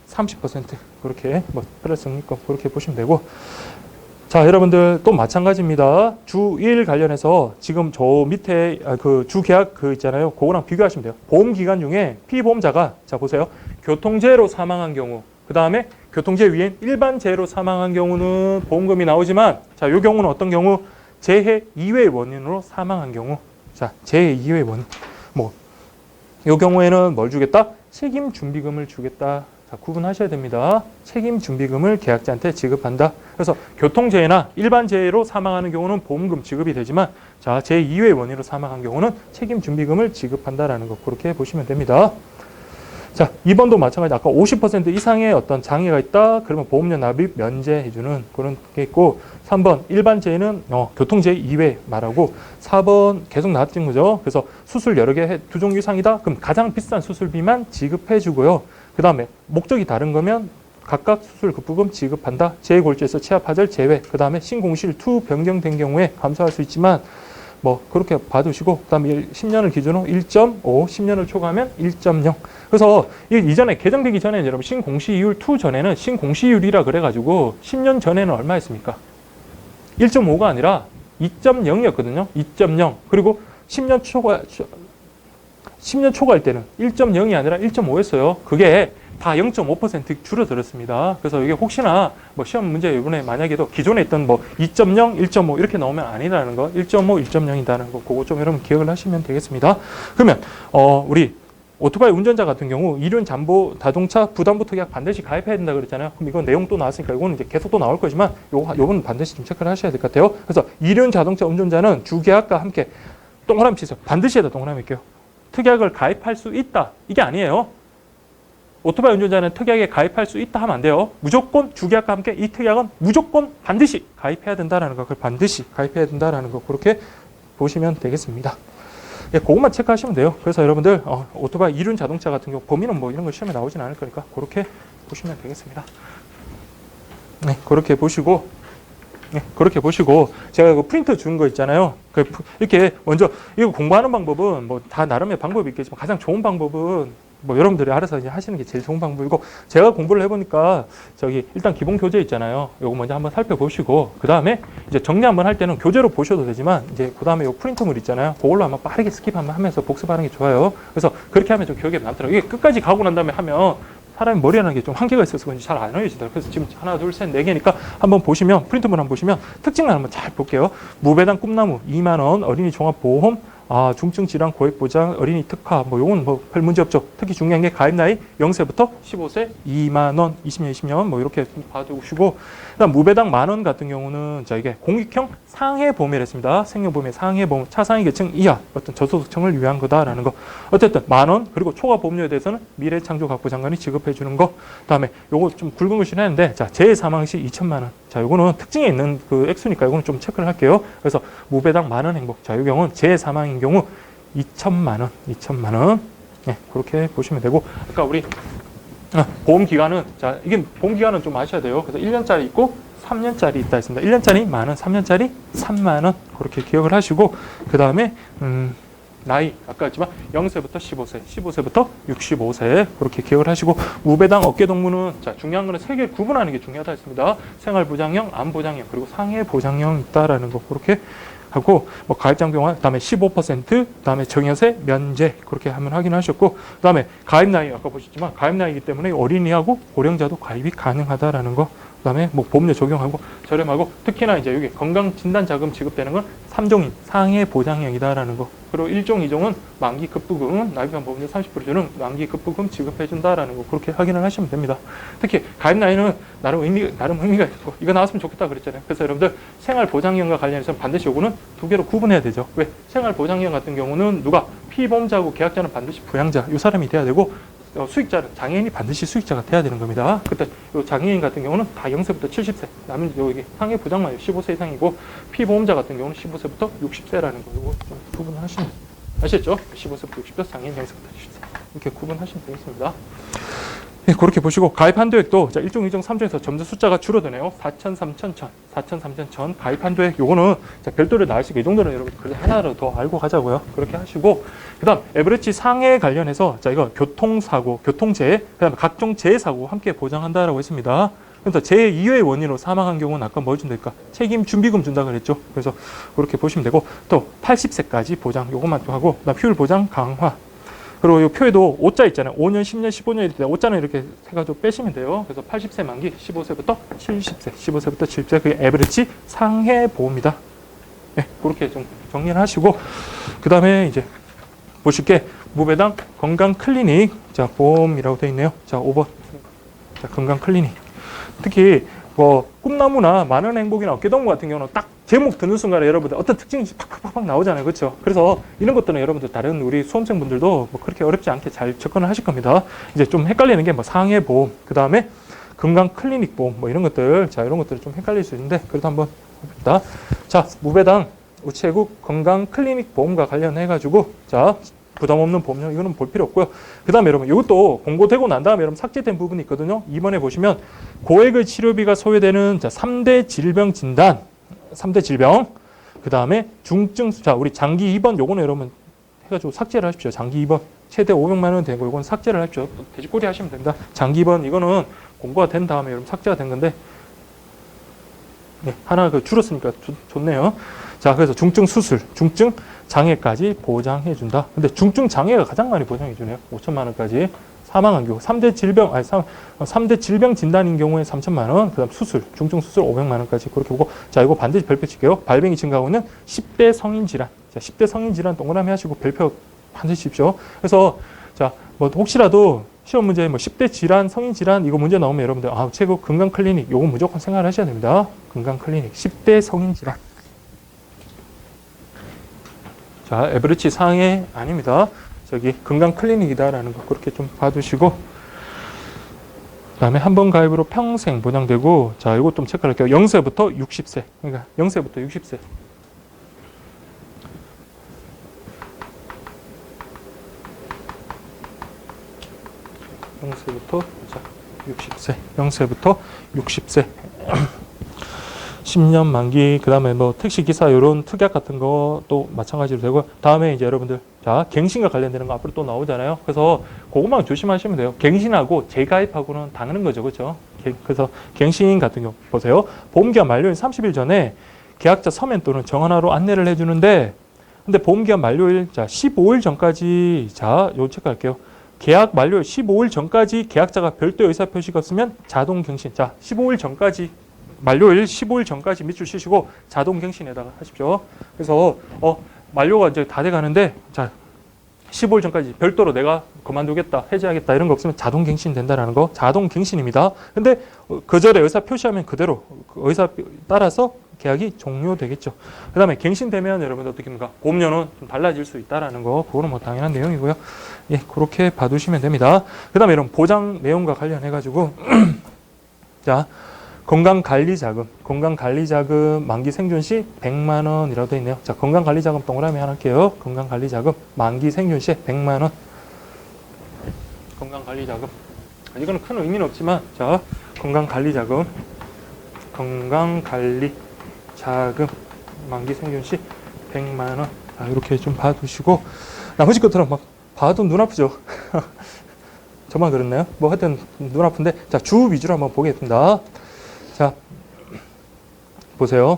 [SPEAKER 1] 30% 그렇게 뭐 플러스 적립금 그렇게 보시면 되고. 자, 여러분들 또 마찬가지입니다. 주 1 관련해서 지금 저 밑에 그 주계약 그 있잖아요. 그거랑 비교하시면 돼요. 보험 기간 중에 피보험자가 자 보세요. 교통재해로 사망한 경우, 그 다음에 교통재해 위엔 일반 재해로 사망한 경우는 보험금이 나오지만 자, 요 경우는 어떤 경우? 재해 이외의 원인으로 사망한 경우. 자, 재해 이외의 원인. 뭐 요 경우에는 뭘 주겠다? 책임 준비금을 주겠다. 자, 구분하셔야 됩니다. 책임 준비금을 계약자한테 지급한다. 그래서 교통재해나 일반 재해로 사망하는 경우는 보험금 지급이 되지만 자, 재해 이외의 원인으로 사망한 경우는 책임 준비금을 지급한다라는 거 그렇게 보시면 됩니다. 자, 2번도 마찬가지. 아까 50% 이상의 어떤 장애가 있다. 그러면 보험료 납입 면제해주는 그런 게 있고 3번 일반 재해는 교통재해 이외 말하고 4번 계속 나왔던 거죠. 그래서 수술 여러 개 두 종류 이상이다. 그럼 가장 비싼 수술비만 지급해주고요. 그 다음에 목적이 다른 거면 각각 수술 급부금 지급한다. 재해골주에서 치아파절 제외. 그 다음에 신공실 투 변경된 경우에 감소할 수 있지만 뭐 그렇게 봐두시고 그다음에 10년을 기준으로 1.5, 10년을 초과하면 1.0. 그래서 이전에 개정되기 전에 여러분 신공시이율 2 전에는 신공시이율이라 그래가지고 10년 전에는 얼마였습니까? 1.5가 아니라 2.0이었거든요. 2.0. 그리고 10년 초과할 때는 1.0이 아니라 1.5였어요. 그게 다 0.5% 줄어들었습니다. 그래서 이게 혹시나 뭐 시험 문제 이번에 만약에도 기존에 있던 뭐 2.0, 1.5 이렇게 나오면 아니라는 거, 1.5, 1.0이라는 거, 그거 좀 여러분 기억을 하시면 되겠습니다. 그러면 우리 오토바이 운전자 같은 경우 이륜 잠보 자동차 부담보 특약 반드시 가입해야 된다 그랬잖아요. 그럼 이건 내용 또 나왔으니까 이거는 이제 계속 또 나올 거지만 요건 반드시 좀 체크를 하셔야 될 것 같아요. 그래서 이륜 자동차 운전자는 주계약과 함께 동그라미 치세요. 반드시 해다 동그라미 할게요. 특약을 가입할 수 있다. 이게 아니에요. 오토바이 운전자는 특약에 가입할 수 있다 하면 안 돼요. 무조건 주계약과 함께 이 특약은 무조건 반드시 가입해야 된다라는 거, 그걸 반드시 가입해야 된다라는 거 그렇게 보시면 되겠습니다. 예, 그것만 체크하시면 돼요. 그래서 여러분들 오토바이 이륜 자동차 같은 경우 범위는 뭐 이런 거 시험에 나오진 않을 거니까 그렇게 보시면 되겠습니다. 네, 그렇게 보시고. 네, 그렇게 보시고 제가 그 프린트 준 거 있잖아요. 이렇게 먼저 이거 공부하는 방법은 뭐 다 나름의 방법이 있겠지만 가장 좋은 방법은 뭐 여러분들이 알아서 이제 하시는 게 제일 좋은 방법이고 제가 공부를 해보니까 저기 일단 기본 교재 있잖아요. 요거 먼저 한번 살펴보시고 그 다음에 이제 정리 한번 할 때는 교재로 보셔도 되지만 이제 그 다음에 요 프린트물 있잖아요. 그걸로 한번 빠르게 스킵 한번 하면서 복습하는 게 좋아요. 그래서 그렇게 하면 좀 기억에 남더라고요. 이게 끝까지 가고 난 다음에 하면 사람이 머리라는 게 좀 한계가 있어서 그런지 잘 안 외워지더라고요. 그래서 지금 하나, 둘, 셋, 네 개니까 한번 보시면 프린트물 한번 보시면 특징만 한번 잘 볼게요. 무배당 꿈나무 2만 원, 어린이 종합보험, 중증 질환 고액 보장, 어린이 특화, 뭐 요건 뭐 별 문제 없죠. 특히 중요한 게 가입 나이 0세부터 15세 2만 원, 20년, 20년 뭐 이렇게 봐주시고, 그다음 무배당 만 원 같은 경우는 자 이게 공익형 상해 보험이랬습니다. 생명보험의 상해 보험, 차상위 계층 이하 어떤 저소득층을 위한 거다라는 거. 어쨌든 만 원, 그리고 초과 보험료에 대해서는 미래창조각부 장관이 지급해 주는 거. 그다음에 요거 좀 굵은 글씨는 했는데 자 재해 사망 시 2천만 원. 자 요거는 특징에 있는 그 액수니까 요거는 좀 체크를 할게요. 그래서 무배당 만 원 행복. 자 요 경우는 재해 사망인 경우 2천만 원, 2천만 원. 네, 그렇게 보시면 되고 아까 우리 보험 기간은 자 이게 보험 기간은 좀 아셔야 돼요. 그래서 1년짜리 있고 3년짜리 있다 했습니다. 1년짜리 만 원, 3년짜리 3만 원. 그렇게 기억을 하시고 그다음에 나이 아까 했지만 0세부터 15세, 15세부터 65세 그렇게 기억을 하시고 무배당 어깨동무는 자 중요한 거는 세 개 구분하는 게 중요하다 했습니다. 생활보장형, 암보장형 그리고 상해보장형 있다라는 거 그렇게 하고 뭐 가입장병원 그다음에 15% 그다음에 정여세 면제 그렇게 하면 확인하셨고 그다음에 가입 나이 아까 보셨지만 가입 나이이기 때문에 어린이하고 고령자도 가입이 가능하다라는 거. 그다음에 뭐 보험료 적용하고 저렴하고 특히나 이제 여기 건강진단자금 지급되는 건 3종인 상해보장형이다라는 거. 그리고 1종, 2종은 만기 급부금, 납입한 보험료 30% 주는 만기 급부금 지급해준다라는 거 그렇게 확인을 하시면 됩니다. 특히 가입 나이는 나름 의미가 있고 이거 나왔으면 좋겠다 그랬잖아요. 그래서 여러분들 생활보장형과 관련해서 반드시 요거는 두 개로 구분해야 되죠. 왜? 생활보장형 같은 경우는 누가 피보험자고 계약자는 반드시 부양자 이 사람이 돼야 되고 수익자는 장애인이 반드시 수익자가 돼야 되는 겁니다. 그때 요 장애인 같은 경우는 다 0세부터 70세, 남은 여기 상해 보장만 15세 이상이고 피보험자 같은 경우는 15세부터 60세라는 거 이거 좀 구분하시면 아시겠죠? 15세부터 60세, 장애인 0세부터 70세 이렇게 구분하시면 되겠습니다. 예, 그렇게 보시고 가입 한도액도 자, 1종, 2종, 3종에서 점점 숫자가 줄어드네요. 4천, 3천, 1000, 4천, 3천, 1000 가입 한도액 요거는 자, 별도로 나으시고 이 정도는 여러분 그래도 하나로 더 알고 가자고요. 그렇게 하시고 그다음 에버리지 상해 관련해서 자, 이거 교통사고, 교통재해, 그다음에 각종 재해사고 함께 보장한다라고 했습니다. 그래서 재해 이외의 원인으로 사망한 경우는 아까 뭐 준다니까 책임 준비금 준다 그랬죠. 그래서 그렇게 보시면 되고 또 80세까지 보장 요것만 좀 하고 그다음 휴일 보장 강화. 그리고 이 표에도 5자 있잖아요. 5년, 10년, 15년 이럴 때 5자는 이렇게 해가지고 빼시면 돼요. 그래서 80세 만기, 15세부터 70세, 15세부터 70세 그게 에버리지 상해 보험이다. 네, 그렇게 좀 정리를 하시고 그 다음에 이제 보실 게 무배당 건강 클리닉 자 보험이라고 되어 있네요. 자 5번 자 건강 클리닉 특히 뭐 꿈나무나 많은 행복이나 어깨동무 같은 경우는 딱 제목 듣는 순간에 여러분들 어떤 특징이 팍팍팍 나오잖아요. 그렇죠? 그래서 이런 것들은 여러분들 다른 우리 수험생분들도 뭐 그렇게 어렵지 않게 잘 접근을 하실 겁니다. 이제 좀 헷갈리는 게 뭐 상해 보험, 그 다음에 건강 클리닉 보험 뭐 이런 것들 자 이런 것들이 좀 헷갈릴 수 있는데 그래도 한번 해봅니다. 자 무배당 우체국 건강 클리닉 보험과 관련해 가지고 자 부담 없는 보험료 이거는 볼 필요 없고요. 그 다음에 여러분 이것도 공고되고 난 다음에 여러분 삭제된 부분이 있거든요. 2번에 보시면 고액의 치료비가 소요되는 자 3대 질병 진단 3대 질병 그 다음에 중증 자 우리 장기 입원 요거는 여러분 해가지고 삭제를 하십시오. 장기 입원 최대 500만 원 되고 이건 삭제를 하십시오. 돼지꼬리 하시면 됩니다. 장기 입원 이거는 공고가 된 다음에 여러분 삭제가 된 건데 네, 하나 그 줄었으니까 좋네요. 자 그래서 중증 수술 중증 장애까지 보장해 준다. 근데 중증 장애가 가장 많이 보장해 주네요. 5천만 원까지. 사망한 경우 3대 질병 아니 3대 질병 진단인 경우에 3천만 원, 그다음 수술, 중증 수술 500만 원까지 그렇게 보고 자, 이거 반드시 별표 칠게요. 발병이 증가하고 있는 10대 성인 질환. 자, 10대 성인 질환 동그라미 하시고 별표 반드시 칩시오. 그래서 자, 뭐 혹시라도 시험 문제에 뭐 10대 질환, 성인 질환 이거 문제 나오면 여러분들 아, 최고 건강 클리닉 요거 무조건 생각을 하셔야 됩니다. 건강 클리닉 10대 성인 질환. 자, 에버리지 상해 아닙니다. 저기 건강 클리닉이다라는 거 그렇게 좀 봐두시고 그다음에 한 번 가입으로 평생 보장되고 자, 이것 좀 체크할게요. 0세부터 60세. 그러니까 0세부터 60세. 0세부터 자, 60세. 0세부터 60세. 10년 만기, 그 다음에 뭐 택시기사 이런 특약 같은 것도 마찬가지로 되고요. 다음에 이제 여러분들, 자, 갱신과 관련되는 거 앞으로 또 나오잖아요. 그래서 그것만 조심하시면 돼요. 갱신하고 재가입하고는 다른 거죠. 그렇죠? 그래서 갱신 같은 경우 보세요. 보험기한 만료일 30일 전에 계약자 서면 또는 정원화로 안내를 해주는데 근데 보험기한 만료일 자 15일 전까지 자, 요 체크할게요. 계약 만료일 15일 전까지 계약자가 별도 의사표시가 없으면 자동 갱신. 자, 15일 전까지 만료일 15일 전까지 밑줄 치시고 자동 갱신에다가 하십시오. 그래서 만료가 이제 다 돼가는데 자 15일 전까지 별도로 내가 그만두겠다, 해지하겠다 이런 거 없으면 자동 갱신 된다라는 거 자동 갱신입니다. 근데 그 전에 의사 표시하면 그대로 의사 따라서 계약이 종료되겠죠. 그 다음에 갱신되면 여러분들 어떻게 합니까? 보험료는 좀 달라질 수 있다라는 거 그거는 뭐 당연한 내용이고요. 예, 그렇게 봐두시면 됩니다. 그 다음에 이런 보장 내용과 관련해가지고 자 건강관리자금 만기 생존 시 100만 원이라고 되어 있네요. 자, 건강관리자금 동그라미 하나 할게요. 건강관리자금 만기 생존 시 100만 원. 건강관리자금. 이거는 큰 의미는 없지만 자, 건강관리자금 만기 생존 시 100만 원. 자, 이렇게 좀 봐두시고 나머지 것들은 막 봐도 눈 아프죠. 저만 그렇나요? 뭐 하여튼 눈 아픈데 자, 주 위주로 한번 보겠습니다. 자, 보세요.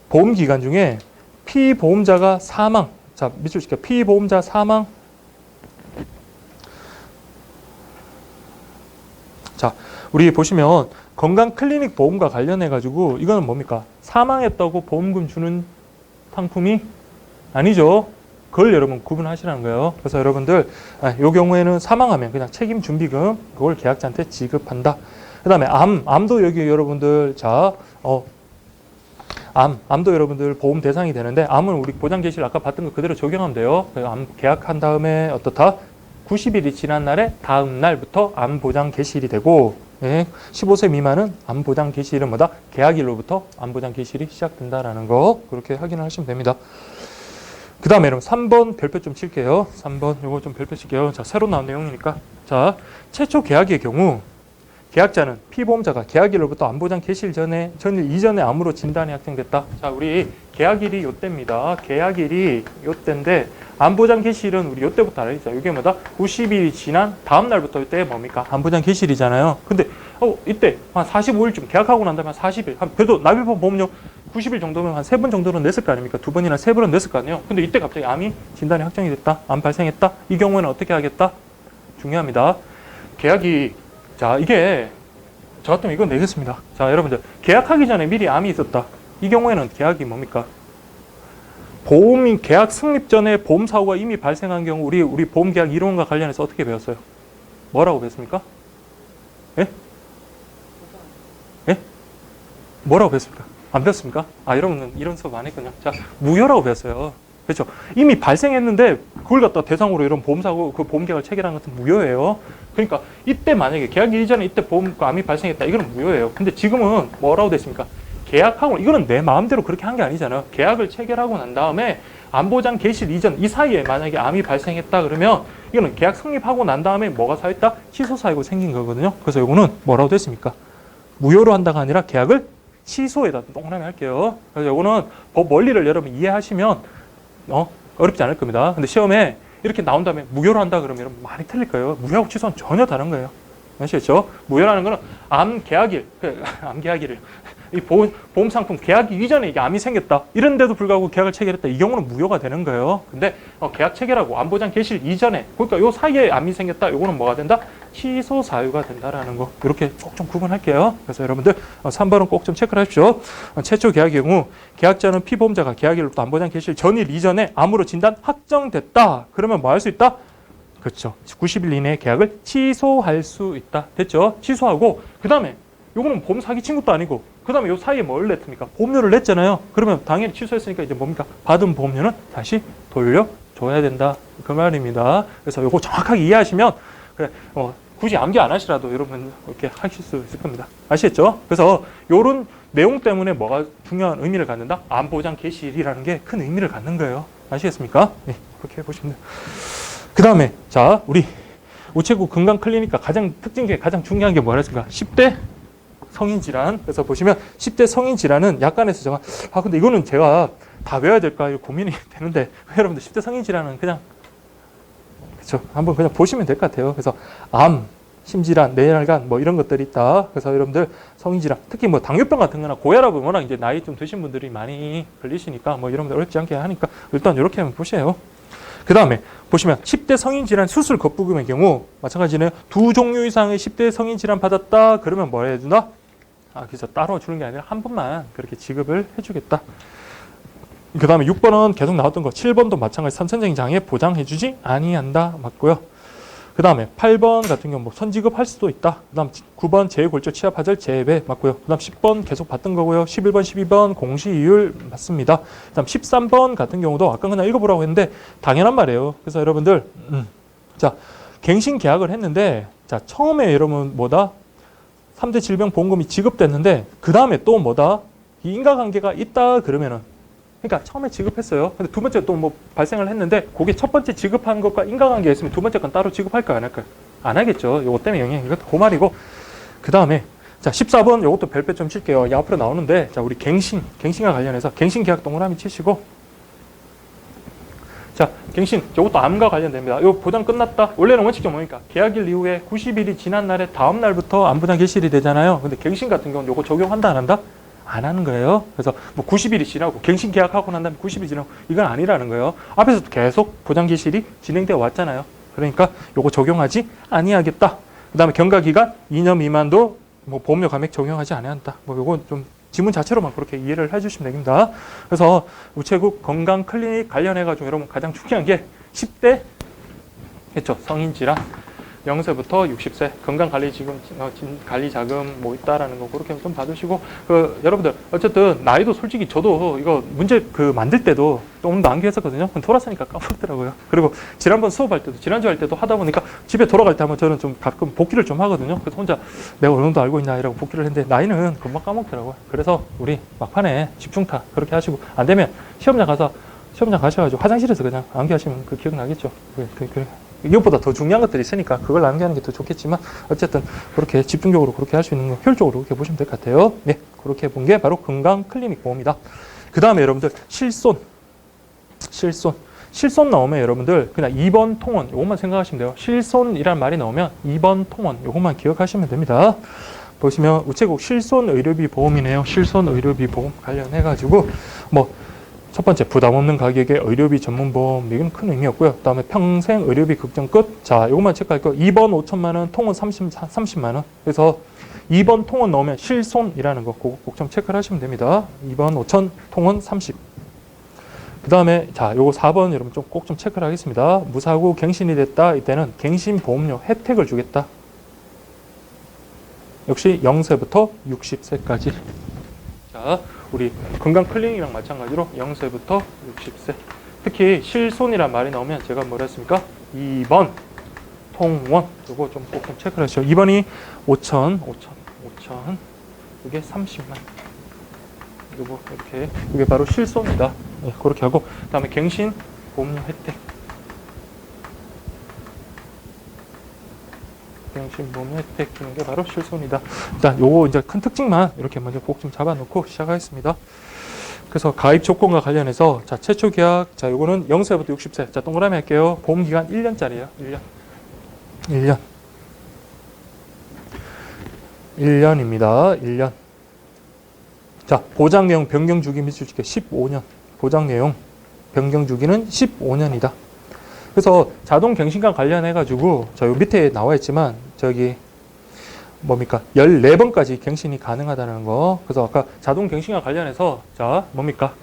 [SPEAKER 1] 보험 기간 중에 피보험자가 사망. 자, 밑줄 칠게요. 피보험자 사망. 자, 우리 보시면 건강 클리닉 보험과 관련해 가지고 이거는 뭡니까? 사망했다고 보험금 주는 상품이 아니죠. 그걸 여러분 구분하시라는 거예요. 그래서 여러분들 이 경우에는 사망하면 그냥 책임 준비금 그걸 계약자한테 지급한다. 그 다음에 암도 여기 여러분들 자 암도 여러분들 보험 대상이 되는데 암은 우리 보장 개시를 아까 봤던 거 그대로 적용하면 돼요. 암 계약한 다음에 어떻다? 90일이 지난 날에 다음 날부터 암 보장 개시일이 되고 예, 15세 미만은 암 보장 개시일은 뭐다? 계약일로부터 암 보장 개시일이 시작된다라는 거 그렇게 확인을 하시면 됩니다. 그 다음에 여러분 3번 별표 좀 칠게요. 3번 요거 좀 별표 칠게요. 자, 새로 나온 내용이니까. 자, 최초 계약의 경우 계약자는 피보험자가 계약일로부터 안보장 개시일 전일 이전에 암으로 진단이 확정됐다. 자, 우리 계약일이 요때입니다. 계약일이 요때인데 안보장 개시일은 우리 요때부터 알아야죠. 이게 뭐다? 90일이 지난 다음 날부터 이때 뭡니까? 안보장 개시일이잖아요. 근데 이때 한 45일쯤 계약하고 난 다음에 한 40일, 그래도 납입법 보험료 90일 정도면 한 3번 정도는 냈을 거 아닙니까? 2번이나 3번은 냈을 거 아니에요. 근데 이때 갑자기 암이 진단이 확정이 됐다. 암 발생했다. 이 경우에는 어떻게 하겠다? 중요합니다. 계약이 자, 이게 저 같으면 이건 내겠습니다. 자, 여러분들 계약하기 전에 미리 암이 있었다. 이 경우에는 계약이 뭡니까? 보험이 계약 성립 전에 보험 사고가 이미 발생한 경우 우리 보험 계약 이론과 관련해서 어떻게 배웠어요? 뭐라고 배웠습니까? 예? 예? 뭐라고 배웠습니까? 안 배웠습니까? 아, 여러분은 이런 수업 안 했군요. 자, 무효라고 배웠어요. 그렇죠? 이미 발생했는데 그걸 갖다 대상으로 이런 보험사고 그 보험계약을 체결한 것은 무효예요. 그러니까 이때 만약에 계약 이전에 이때 보험 암이 발생했다, 이거는 무효예요. 근데 지금은 뭐라고 됐습니까? 계약하고, 이거는 내 마음대로 그렇게 한 게 아니잖아요. 계약을 체결하고 난 다음에 암보장 개시일 이전 이 사이에 만약에 암이 발생했다 그러면 이거는 계약 성립하고 난 다음에 뭐가 사였다? 취소 사유가 생긴 거거든요. 그래서 이거는 뭐라고 됐습니까? 무효로 한다가 아니라 계약을 취소에다 동그라미 할게요. 그래서 이거는 법 원리를 여러분 이해하시면 어렵지 않을 겁니다. 근데 시험에 이렇게 나온 다음에 무효로 한다 그러면 여러분 많이 틀릴 거예요. 무효하고 취소는 전혀 다른 거예요. 아시겠죠? 무효라는 거는 암 계약일, 암 계약일을 이 보험 상품 계약이 이전에 이게 암이 생겼다. 이런데도 불구하고 계약을 체결했다. 이 경우는 무효가 되는 거예요. 근데 계약 체결하고 암보장 개시일 이전에, 그러니까 요 사이에 암이 생겼다. 요거는 뭐가 된다? 취소 사유가 된다라는 거. 이렇게 꼭 좀 구분할게요. 그래서 여러분들 3번은 꼭 좀 체크를 하십시오. 최초 계약의 경우 계약자는 피보험자가 계약일로부터 암보장 개시일 전일 이전에 암으로 진단 확정됐다. 그러면 뭐 할 수 있다? 그렇죠. 90일 이내에 계약을 취소할 수 있다. 됐죠? 취소하고 그 다음에 요거는 보험 사기 친 것도 아니고 그 다음에 요 사이에 뭘 냈습니까? 보험료를 냈잖아요. 그러면 당연히 취소했으니까 이제 뭡니까? 받은 보험료는 다시 돌려줘야 된다. 그 말입니다. 그래서 요거 정확하게 이해하시면 그래, 굳이 암기 안 하시라도 여러분 이렇게 하실 수 있을 겁니다. 아시겠죠? 그래서 요런 내용 때문에 뭐가 중요한 의미를 갖는다? 암보장 개시일이라는 게 큰 의미를 갖는 거예요. 아시겠습니까? 네, 그렇게 해보시면 돼요. 그 다음에 자, 우리 우체국 건강클리니까 가장 특징 중에 가장 중요한 게 뭐라 했습니까? 10대 성인질환. 그래서 보시면 10대 성인질환은 약간에서 제가 근데 이거는 제가 다 외워야 될까 고민이 되는데 여러분들 10대 성인질환은 그냥 그렇죠, 한번 그냥 보시면 될 것 같아요. 그래서 암, 심질환, 뇌혈관 뭐 이런 것들이 있다. 그래서 여러분들 성인질환, 특히 뭐 당뇨병 같은 거나 고혈압은 워낙 이제 나이 좀 드신 분들이 많이 걸리시니까 뭐 여러분들 어렵지 않게 하니까 일단 이렇게 한번 보세요. 그 다음에 보시면 10대 성인질환 수술 거부금의 경우 마찬가지네요. 2종류 이상의 10대 성인질환 받았다. 그러면 뭐 해준다? 그래서 따로 주는 게 아니라 한 번만 그렇게 지급을 해주겠다. 그 다음에 6번은 계속 나왔던 거. 7번도 마찬가지 선천적인 장애 보장해주지 아니한다. 맞고요. 그 다음에 8번 같은 경우 뭐 선지급할 수도 있다. 그 다음 9번 재골절 취합하절 재배 맞고요. 그 다음 10번 계속 봤던 거고요. 11번, 12번 공시이율 맞습니다. 그 다음 13번 같은 경우도 아까 그냥 읽어보라고 했는데 당연한 말이에요. 그래서 여러분들 자, 갱신 계약을 했는데 자, 처음에 여러분 뭐다? 3대 질병보험금이 지급됐는데 그 다음에 또 뭐다? 이 인과관계가 있다 그러면은 그러니까 처음에 지급했어요. 근데 두 번째 또 뭐 발생을 했는데 그게 첫 번째 지급한 것과 인과관계가 있으면 두 번째 건 따로 지급할까요? 안 할까요? 안 하겠죠. 요거 때문에 영향이 이것도 그 말이고. 그 다음에 자 14번 요것도 별표 좀 칠게요. 이 앞으로 나오는데 자 우리 갱신과 관련해서 갱신 계약 동그라미 치시고 자 갱신 요것도 암과 관련됩니다. 요 보장 끝났다. 원래는 원칙적으로 뭡니까? 계약일 이후에 90일이 지난 날에 다음 날부터 암보장 개시일이 되잖아요. 근데 갱신 같은 경우는 요거 적용한다 안 한다? 안 하는 거예요. 그래서 뭐 90일이 지나고 갱신 계약하고 난 다음에 90일이 지나고 이건 아니라는 거예요. 앞에서도 계속 보장 개시일이 진행되어 왔잖아요. 그러니까 요거 적용하지 아니하겠다. 그 다음에 경과기간 2년 미만도 뭐 보험료 감액 적용하지 아니한다. 뭐 요거 좀 지문 자체로만 그렇게 이해를 해주시면 됩니다. 그래서 우체국 건강 클리닉 관련해가지고 여러분 가장 중요한 게 10대 했죠. 성인질환 0세부터 60세 건강관리지금 관리자금 뭐 있다라는 거 그렇게 좀 봐두시고 여러분들 어쨌든 나이도 솔직히 저도 이거 문제 만들 때도 좀 더 암기했었거든요. 돌아서니까 까먹더라고요. 그리고 지난번 수업할 때도 지난주 할 때도 하다 보니까 집에 돌아갈 때 하면 저는 좀 가끔 복기를 좀 하거든요. 그래서 혼자 내가 어느 정도 알고 있나 이라고 복기를 했는데 나이는 금방 까먹더라고요. 그래서 우리 막판에 집중타 그렇게 하시고 안 되면 시험장 가서 시험장 가셔가지고 화장실에서 그냥 암기하시면 그 기억나겠죠. 이것보다 더 중요한 것들이 있으니까 그걸 암기하는 게 더 좋겠지만 어쨌든 그렇게 집중적으로 그렇게 할 수 있는 거 효율적으로 그렇게 보시면 될 것 같아요. 네, 그렇게 본 게 바로 건강 클리닉 보험이다. 그 다음에 여러분들 실손 나오면 여러분들 그냥 2번 통원 요것만 생각하시면 돼요. 실손이란 말이 나오면 2번 통원 요것만 기억하시면 됩니다. 보시면 우체국 실손의료비 보험이네요. 실손의료비 보험 관련해가지고 뭐 첫 번째 부담 없는 가격의 의료비 전문 보험 이건 큰 의미 없고요. 그 다음에 평생 의료비 급정 끝. 자, 요것만 체크할 거. 2번 5천만 원, 통원 30만 원. 그래서 2번 통원 넣으면 실손이라는 거 꼭 좀 체크를 하시면 됩니다. 2번 5천, 통원 30. 그 다음에 자, 요거 4번 여러분 좀 꼭 좀 체크를 하겠습니다. 무사고 갱신이 됐다. 이때는 갱신보험료 혜택을 주겠다. 역시 0세부터 60세까지. 자, 우리 건강 클리닉이랑 마찬가지로 0세부터 60세. 특히 실손이란 말이 나오면 제가 뭐라 했습니까? 2번 통원. 요거 좀 꼭 좀 체크를 하시죠. 2번이 5천. 이게 30만. 요거 이렇게. 이게 바로 실손이다. 네, 그렇게 하고 그다음에 갱신 보험료 혜택. 갱신 보험료 혜택 주는 게 바로 실손이다. 일단 요거 이제 큰 특징만 이렇게 먼저 꼭 좀 잡아놓고 시작하겠습니다. 그래서 가입 조건과 관련해서 자, 최초 계약. 자, 요거는 0세부터 60세. 자, 동그라미 할게요. 보험 기간 1년짜리예요. 1년입니다. 1년. 자, 보장 내용 변경 주기 및 수익 15년. 보장 내용 변경 주기는 15년이다. 그래서 자동 갱신과 관련해 가지고 저 밑에 나와 있지만 저기 뭡니까? 14번까지 갱신이 가능하다는 거. 그래서 아까 자동 갱신과 관련해서 자, 뭡니까?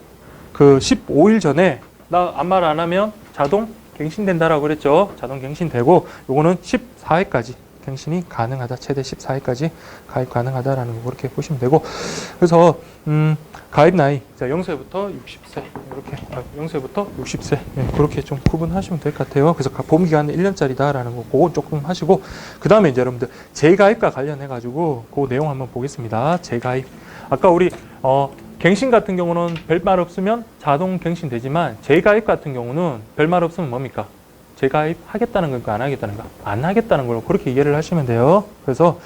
[SPEAKER 1] 그 15일 전에 나 아무 말 안 하면 자동 갱신된다라고 그랬죠. 자동 갱신되고 요거는 14회까지 갱신이 가능하다. 최대 14회까지 가입 가능하다라는 거 그렇게 보시면 되고. 그래서 가입 나이 자, 0세부터 60세 이렇게 0세부터 60세 네, 그렇게 좀 구분하시면 될 것 같아요. 그래서 보험 기간은 1년짜리다라는 거 그거 조금 하시고 그다음에 이제 여러분들 재가입과 관련해 가지고 그 내용 한번 보겠습니다. 재가입. 아까 우리 갱신 같은 경우는 별말 없으면 자동 갱신 되지만 재가입 같은 경우는 별말 없으면 뭡니까? 재가입 하겠다는 건가 안 하겠다는 거? 안 하겠다는 걸로 그렇게 이해를 하시면 돼요. 그래서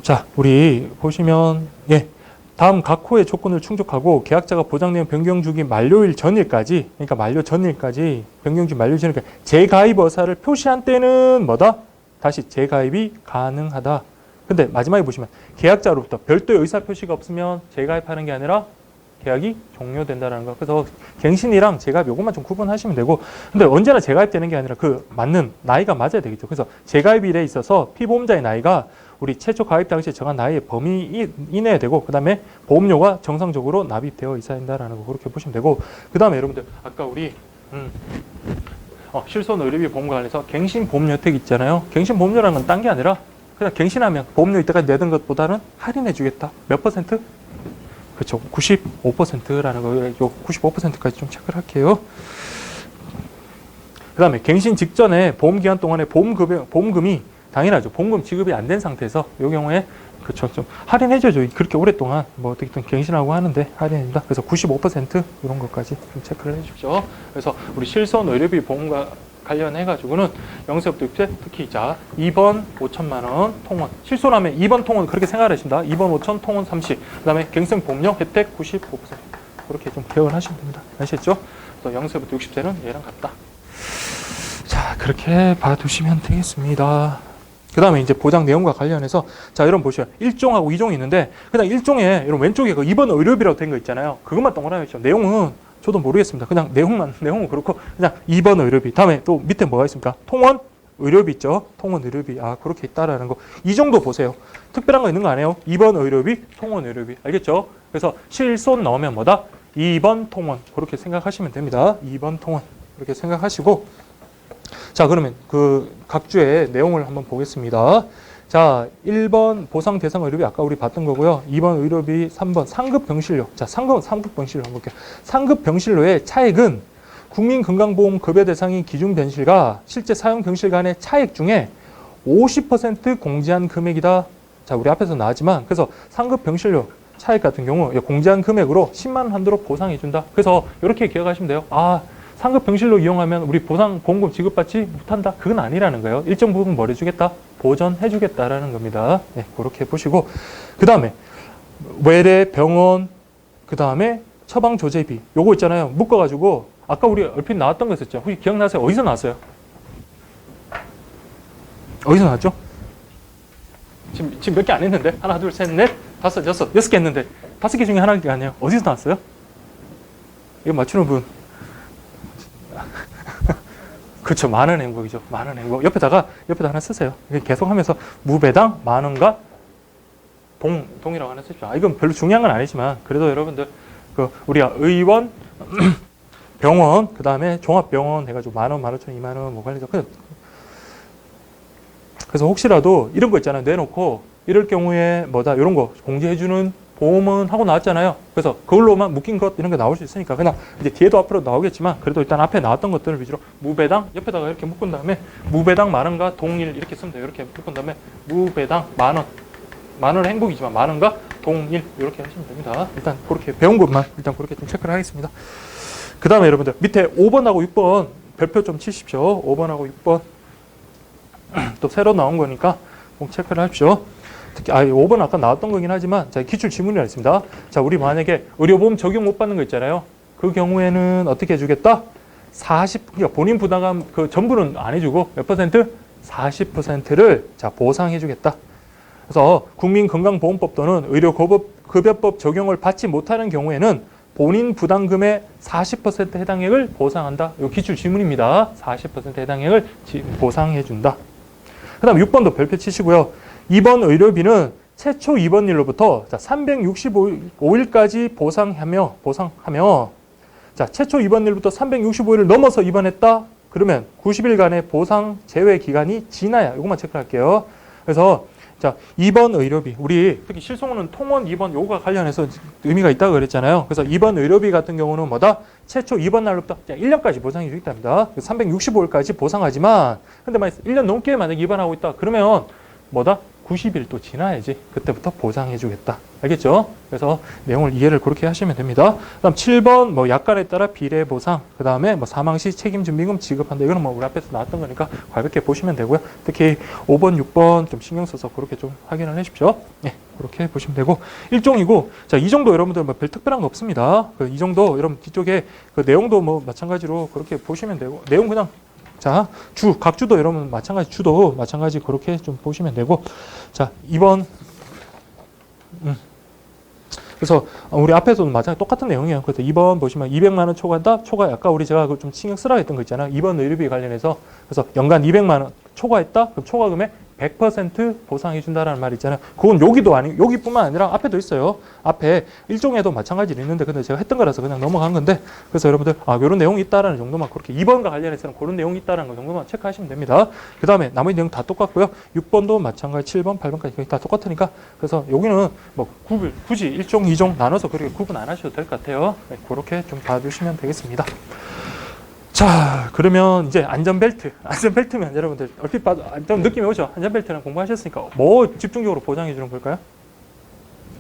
[SPEAKER 1] 자, 우리 보시면 예. 다음 각 호의 조건을 충족하고 계약자가 보장 내용 변경 주기 만료일 전일까지 그러니까 만료 전일까지 변경 주기 만료 전일까지 재가입 의사를 표시한 때는 뭐다? 다시 재가입이 가능하다. 근데 마지막에 보시면 계약자로부터 별도의 의사 표시가 없으면 재가입하는 게 아니라 계약이 종료된다는 거. 그래서 갱신이랑 재가입 요것만 좀 구분하시면 되고 근데 언제나 재가입되는 게 아니라 그 맞는 나이가 맞아야 되겠죠. 그래서 재가입일에 있어서 피보험자의 나이가 우리 최초 가입 당시에 정한 나이의 범위 이내에 되고 그 다음에 보험료가 정상적으로 납입되어 있어야 한다라는 거 그렇게 보시면 되고 그 다음에 여러분들 아까 우리 실손 의료비 보험과 관련해서 갱신 보험료 혜택 있잖아요. 갱신 보험료라는 건 딴 게 아니라 그냥 갱신하면 보험료 이때까지 내던 것보다는 할인해 주겠다. 몇 퍼센트? 그렇죠. 95%라는 거, 요 95%까지 좀 체크를 할게요. 그 다음에 갱신 직전에 보험기간 동안에 보험금이 당연하죠. 보험금 지급이 안 된 상태에서 이 경우에 그렇죠. 좀 할인해줘죠. 그렇게 오랫동안 뭐 어떻게든 갱신하고 하는데 할인입니다. 그래서 95% 이런 것까지 좀 체크를 해주십시오. 그래서 우리 실손 의료비 보험과 관련해가지고는 0세부터 6세 특히 자 2번 5천만 원 통원 실손하면 2번 통원 그렇게 생각하십니다. 2번 5천 통원 30 그 다음에 갱생 보험료 혜택 95% 그렇게 좀 기억을 하시면 됩니다. 아시겠죠? 그래서 0세부터 60세는 얘랑 같다. 자 그렇게 봐두시면 되겠습니다. 그 다음에 이제 보장 내용과 관련해서 자 여러분 보시죠. 1종하고 2종이 있는데 그냥 1종에 여러분 왼쪽에 그 2번 의료비라고 된 거 있잖아요. 그것만 동그라미 죠. 내용은 저도 모르겠습니다. 그냥 내용은 그렇고 그냥 2번 의료비 다음에 또 밑에 뭐가 있습니까? 통원 의료비 있죠. 통원 의료비 그렇게 있다라는 거. 이 정도 보세요. 특별한 거 있는 거 아니에요? 2번 의료비 통원 의료비 알겠죠? 그래서 실손 넣으면 뭐다? 2번 통원 그렇게 생각하시면 됩니다. 2번 통원 그렇게 생각하시고 자 그러면 그 각주의 내용을 한번 보겠습니다. 자 1번 보상 대상 의료비 아까 우리 봤던 거고요. 2번 의료비 3번 상급 병실료 자 상급 병실료 한번 볼게요. 상급 병실료의 차액은 국민건강보험 급여 대상인 기준 병실과 실제 사용 병실 간의 차액 중에 50% 공제한 금액이다. 자 우리 앞에서 나왔지만 그래서 상급 병실료 차액 같은 경우 공제한 금액으로 10만 원 한도로 보상해 준다. 그래서 이렇게 기억하시면 돼요. 아, 상급 병실로 이용하면 우리 보험금 지급받지 못한다. 그건 아니라는 거예요. 일정 부분 뭘 해주겠다? 보전해 주겠다라는 겁니다. 네, 그렇게 보시고 그 다음에 외래, 병원, 그 다음에 처방 조제비 요거 있잖아요. 묶어가지고 아까 우리 얼핏 나왔던 거 있었죠. 혹시 기억나세요? 어디서 나왔어요? 어디서 나왔죠? 지금 몇 개 안 했는데? 하나, 둘, 셋, 넷, 다섯, 여섯 개 했는데 5개 중에 하나가 아니에요. 어디서 나왔어요? 이거 맞추는 분. 그렇죠. 많은 행복이죠. 많은 행복. 옆에다 하나 쓰세요. 계속 하면서 무배당 만원과 동이라고 하나 쓰죠. 이건 별로 중요한 건 아니지만 그래도 여러분들 우리가 의원, 병원, 그 다음에 종합병원 해가지고 만원, 15,000원, 2만원 뭐 관리자. 그래서 혹시라도 이런 거 있잖아요. 내놓고 이럴 경우에 뭐다 이런 거 공제해주는 보험은 하고 나왔잖아요. 그래서 그걸로만 묶인 것 이런 게 나올 수 있으니까 그냥 이제 뒤에도 앞으로 나오겠지만 그래도 일단 앞에 나왔던 것들을 위주로 무배당 옆에다가 이렇게 묶은 다음에 무배당 만원과 동일 이렇게 쓰면 돼요. 이렇게 묶은 다음에 무배당 만원 행복이지만 만원과 동일 이렇게 하시면 됩니다. 일단 그렇게 배운 것만 일단 그렇게 좀 체크를 하겠습니다. 그 다음에 여러분들 밑에 5번하고 6번 별표 좀 치십시오. 5번하고 6번 또 새로 나온 거니까 꼭 체크를 하십시오. 특히 5번 아까 나왔던 거긴 하지만 자, 기출 지문이 있습니다. 자, 우리 만약에 의료보험 적용 못 받는 거 있잖아요. 그 경우에는 어떻게 해주겠다? 그러니까 본인 부담감 그 전부는 안 해주고 몇 퍼센트? 40%를 자 보상해주겠다. 그래서 국민건강보험법 또는 의료급여법 적용을 받지 못하는 경우에는 본인 부담금의 40% 해당액을 보상한다. 이 기출 지문입니다. 40% 해당액을 보상해준다. 그 다음 6번도 별표 치시고요. 2번 의료비는 최초 입원일로부터 365일까지 보상하며 자, 최초 입원일부터 365일을 넘어서 입원했다. 그러면 90일간의 보상 제외 기간이 지나야 이것만 체크할게요. 그래서 자, 2번 의료비. 우리 특히 실손은 통원 입원 요거가 관련해서 의미가 있다고 그랬잖아요. 그래서 2번 의료비 같은 경우는 뭐다? 최초 입원 날로부터 1년까지 보상해 주겠답니다. 365일까지 보상하지만 근데 만약 1년 넘게 만약에 입원하고 있다. 그러면 뭐다? 90일 또 지나야지 그때부터 보상해 주겠다. 알겠죠? 그래서 내용을 이해를 그렇게 하시면 됩니다. 그다음 7번 뭐 약관에 따라 비례 보상, 그다음에 뭐 사망 시 책임 준비금 지급한다. 이거는 뭐 우리 앞에서 나왔던 거니까 가볍게 보시면 되고요. 특히 5번, 6번 좀 신경 써서 그렇게 좀 확인을 해 주십시오. 네, 그렇게 보시면 되고 일종이고 자, 이 정도 여러분들 뭐 별 특별한 거 없습니다. 이 정도 여러분 뒤쪽에 그 내용도 뭐 마찬가지로 그렇게 보시면 되고 내용 그냥 자, 각 주도 여러분 마찬가지 주도 마찬가지 그렇게 좀 보시면 되고 자, 2번 그래서 우리 앞에서도 마찬가지 똑같은 내용이에요. 그래서 2번 보시면 200만 원 초과한다. 초과 아까 우리 제가 좀 신경 쓰라 했던 거 있잖아요. 2번 의료비 관련해서 그래서 연간 200만 원 초과했다. 그럼 초과금에 100% 보상해 준다라는 말이 있잖아요. 그건 여기도 아니고 여기뿐만 아니라 앞에도 있어요. 앞에 일종에도 마찬가지로 있는데 근데 제가 했던 거라서 그냥 넘어간 건데 그래서 여러분들 이런 내용이 있다라는 정도만 그렇게 2번과 관련해서는 그런 내용이 있다라는 거 정도만 체크하시면 됩니다. 그 다음에 나머지 내용 다 똑같고요. 6번도 마찬가지 7번, 8번까지 다 똑같으니까 그래서 여기는 뭐 굳이 1종, 2종 나눠서 그렇게 구분 안 하셔도 될 것 같아요. 네, 그렇게 좀 봐주시면 되겠습니다. 자, 그러면 이제 안전벨트면 여러분들 얼핏 봐도 좀 느낌이 오죠? 안전벨트는 공부하셨으니까 뭐 집중적으로 보장해 주는 걸까요?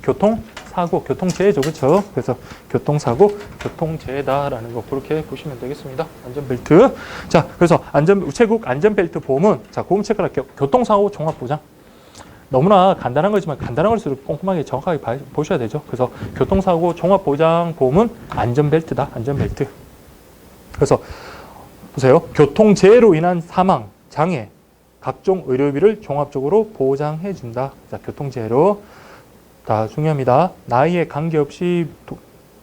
[SPEAKER 1] 교통사고, 교통재해죠. 그렇죠? 그래서 교통사고, 교통재해다라는 거 그렇게 보시면 되겠습니다. 안전벨트. 자, 그래서 우체국 안전벨트 보험은 자, 보험 체크를 할게요. 교통사고 종합보장. 너무나 간단한 거지만 간단한 걸수록 꼼꼼하게 정확하게 보셔야 되죠. 그래서 교통사고 종합보장 보험은 안전벨트다. 안전벨트. 그래서 보세요. 교통재해로 인한 사망, 장애, 각종 의료비를 종합적으로 보장해 준다. 자, 교통재해로. 다 중요합니다. 나이에 관계없이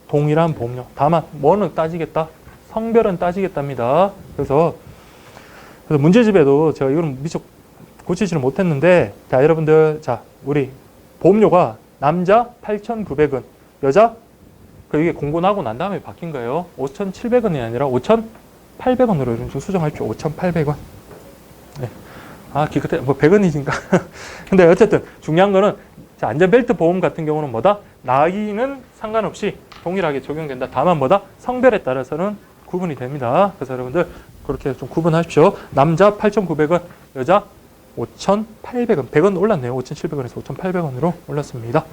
[SPEAKER 1] 동일한 보험료. 다만 뭐는 따지겠다? 성별은 따지겠답니다. 그래서 문제집에도 제가 이거는 미처 고치지는 못했는데 자, 여러분들 자, 우리 보험료가 남자 8,900원, 여자 이게 공고 나고 난 다음에 바뀐 거예요. 5,700원이 아니라 5,800원으로 이런 좀 수정할게요. 5,800원. 네. 기껏해 뭐 100원이니까. 근데 어쨌든 중요한 거는 자, 안전벨트 보험 같은 경우는 뭐다? 나이는 상관없이 동일하게 적용된다. 다만 뭐다? 성별에 따라서는 구분이 됩니다. 그래서 여러분들 그렇게 좀 구분하십시오. 남자 8,900원, 여자 5,800원, 100원 올랐네요. 5,700원에서 5,800원으로 올랐습니다.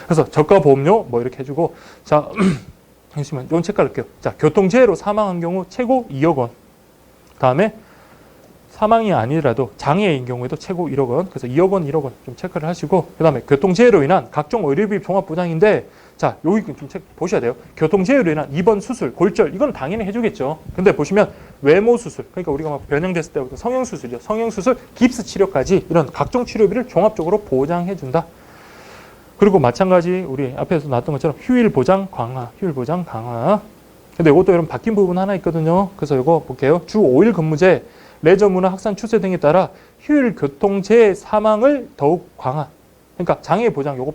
[SPEAKER 1] 그래서 저가 보험료 뭐 이렇게 해주고, 자, 잠시만, 이건 체크할게요. 자, 교통재해로 사망한 경우 최고 2억 원. 다음에 사망이 아니라도 장애인 경우에도 최고 1억 원. 그래서 2억 원, 1억 원 좀 체크를 하시고, 그 다음에 교통재해로 인한 각종 의료비 종합보장인데, 자, 여기 좀 보셔야 돼요. 교통재해로 인한 입원 수술, 골절, 이건 당연히 해주겠죠. 근데 보시면 외모 수술, 그러니까 우리가 막 변형됐을 때부터 성형수술이죠. 성형수술, 깁스 치료까지 이런 각종 치료비를 종합적으로 보장해준다. 그리고 마찬가지 우리 앞에서 나왔던 것처럼 휴일 보장 강화, 휴일 보장 강화. 근데 이것도 여러분 바뀐 부분 하나 있거든요. 그래서 이거 볼게요. 주 5일 근무제, 레저 문화 확산 추세 등에 따라 휴일 교통재해 사망을 더욱 강화. 그러니까 장애 보장 요거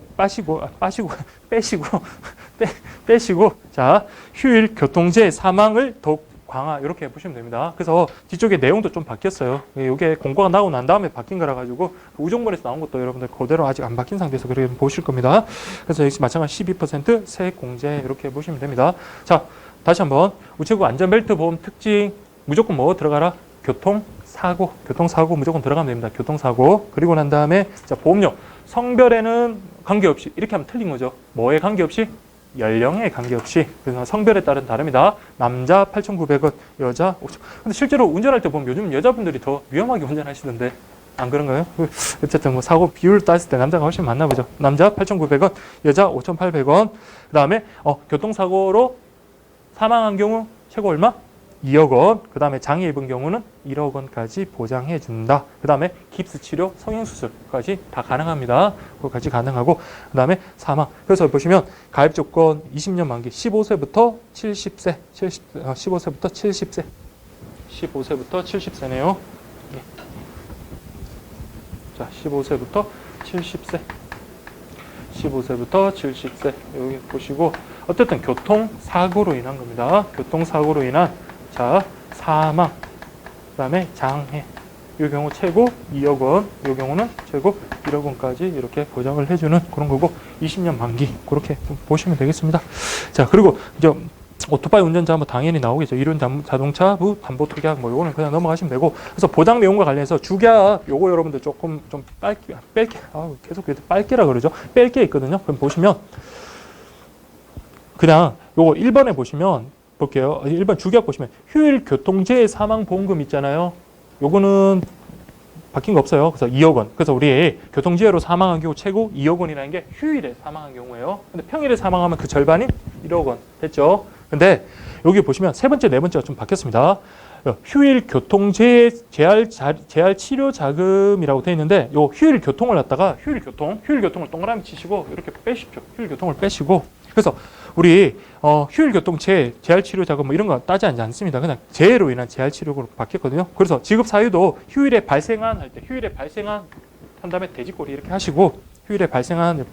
[SPEAKER 1] 빼시고 자, 휴일 교통재해 사망을 더욱 강화 이렇게 보시면 됩니다. 그래서 뒤쪽에 내용도 좀 바뀌었어요. 이게 공고가 나오고 난 다음에 바뀐 거라 가지고 우정본에서 나온 것도 여러분들 그대로 아직 안 바뀐 상태에서 그렇게 보실 겁니다. 그래서 역시 마찬가지 12% 세액 공제 이렇게 보시면 됩니다. 자, 다시 한번 우체국 안전벨트 보험 특징 무조건 뭐 들어가라? 교통사고 무조건 들어가면 됩니다. 교통사고. 그리고 난 다음에 자, 보험료 성별에는 관계없이 이렇게 하면 틀린 거죠. 뭐에 관계없이? 연령에 관계없이. 그래서 성별에 따른 다릅니다. 남자 8,900원, 여자 5,000원. 근데 실제로 운전할 때 보면 요즘 여자분들이 더 위험하게 운전하시던데 안 그런가요? 어쨌든 뭐 사고 비율 따졌을 때 남자가 훨씬 많나 보죠. 남자 8,900원, 여자 5,800원. 그 다음에 교통사고로 사망한 경우 최고 얼마? 2억 원. 그 다음에 장애 입은 경우는 1억 원까지 보장해 준다. 그 다음에 깁스 치료, 성형수술까지 다 가능합니다. 그거까지 가능하고, 그 다음에 사망. 그래서 보시면 가입 조건 20년 만기 15세부터 70세, 15세부터 70세, 15세부터 70세네요. 예. 자, 15세부터 70세, 15세부터 70세 여기 보시고, 어쨌든 교통사고로 인한 겁니다. 교통사고로 인한 자, 사망, 그 다음에 장애. 이 경우 최고 2억 원, 이 경우는 최고 1억 원까지 이렇게 보장을 해주는 그런 거고, 20년 만기, 그렇게 보시면 되겠습니다. 자, 그리고 이제 오토바이 운전자 뭐 당연히 나오겠죠. 이륜 자동차부 담보 특약 뭐 요거는 그냥 넘어가시면 되고, 그래서 보장 내용과 관련해서 주계약 요거 여러분들 조금 좀 뺄게, 계속 빨게라 그러죠. 뺄 게 있거든요. 그럼 보시면 그냥 요거 1번에 보시면 볼게요. 1번 주계약 보시면 휴일 교통재해 사망보험금 있잖아요. 요거는 바뀐 거 없어요. 그래서 2억 원. 그래서 우리 교통재해로 사망한 경우 최고 2억 원이라는 게 휴일에 사망한 경우예요. 근데 평일에 사망하면 그 절반인 1억 원 됐죠. 근데 여기 보시면 세 번째, 네 번째가 좀 바뀌었습니다. 휴일 교통재해 재할 치료 자금이라고 되어 있는데, 요 휴일 교통을 갖다가 휴일 교통을 동그라미 치시고 이렇게 빼십시오. 휴일 교통을 빼시고. 그래서 우리 휴일 교통 재할 치료 자금 뭐 이런 거 따지지 않습니다. 그냥 재해로 인한 재할 치료로 바뀌었거든요. 그래서 지급 사유도 휴일에 발생한 할 때 휴일에 발생한 한 다음에 돼지꼬리 이렇게 하시고, 휴일에 발생한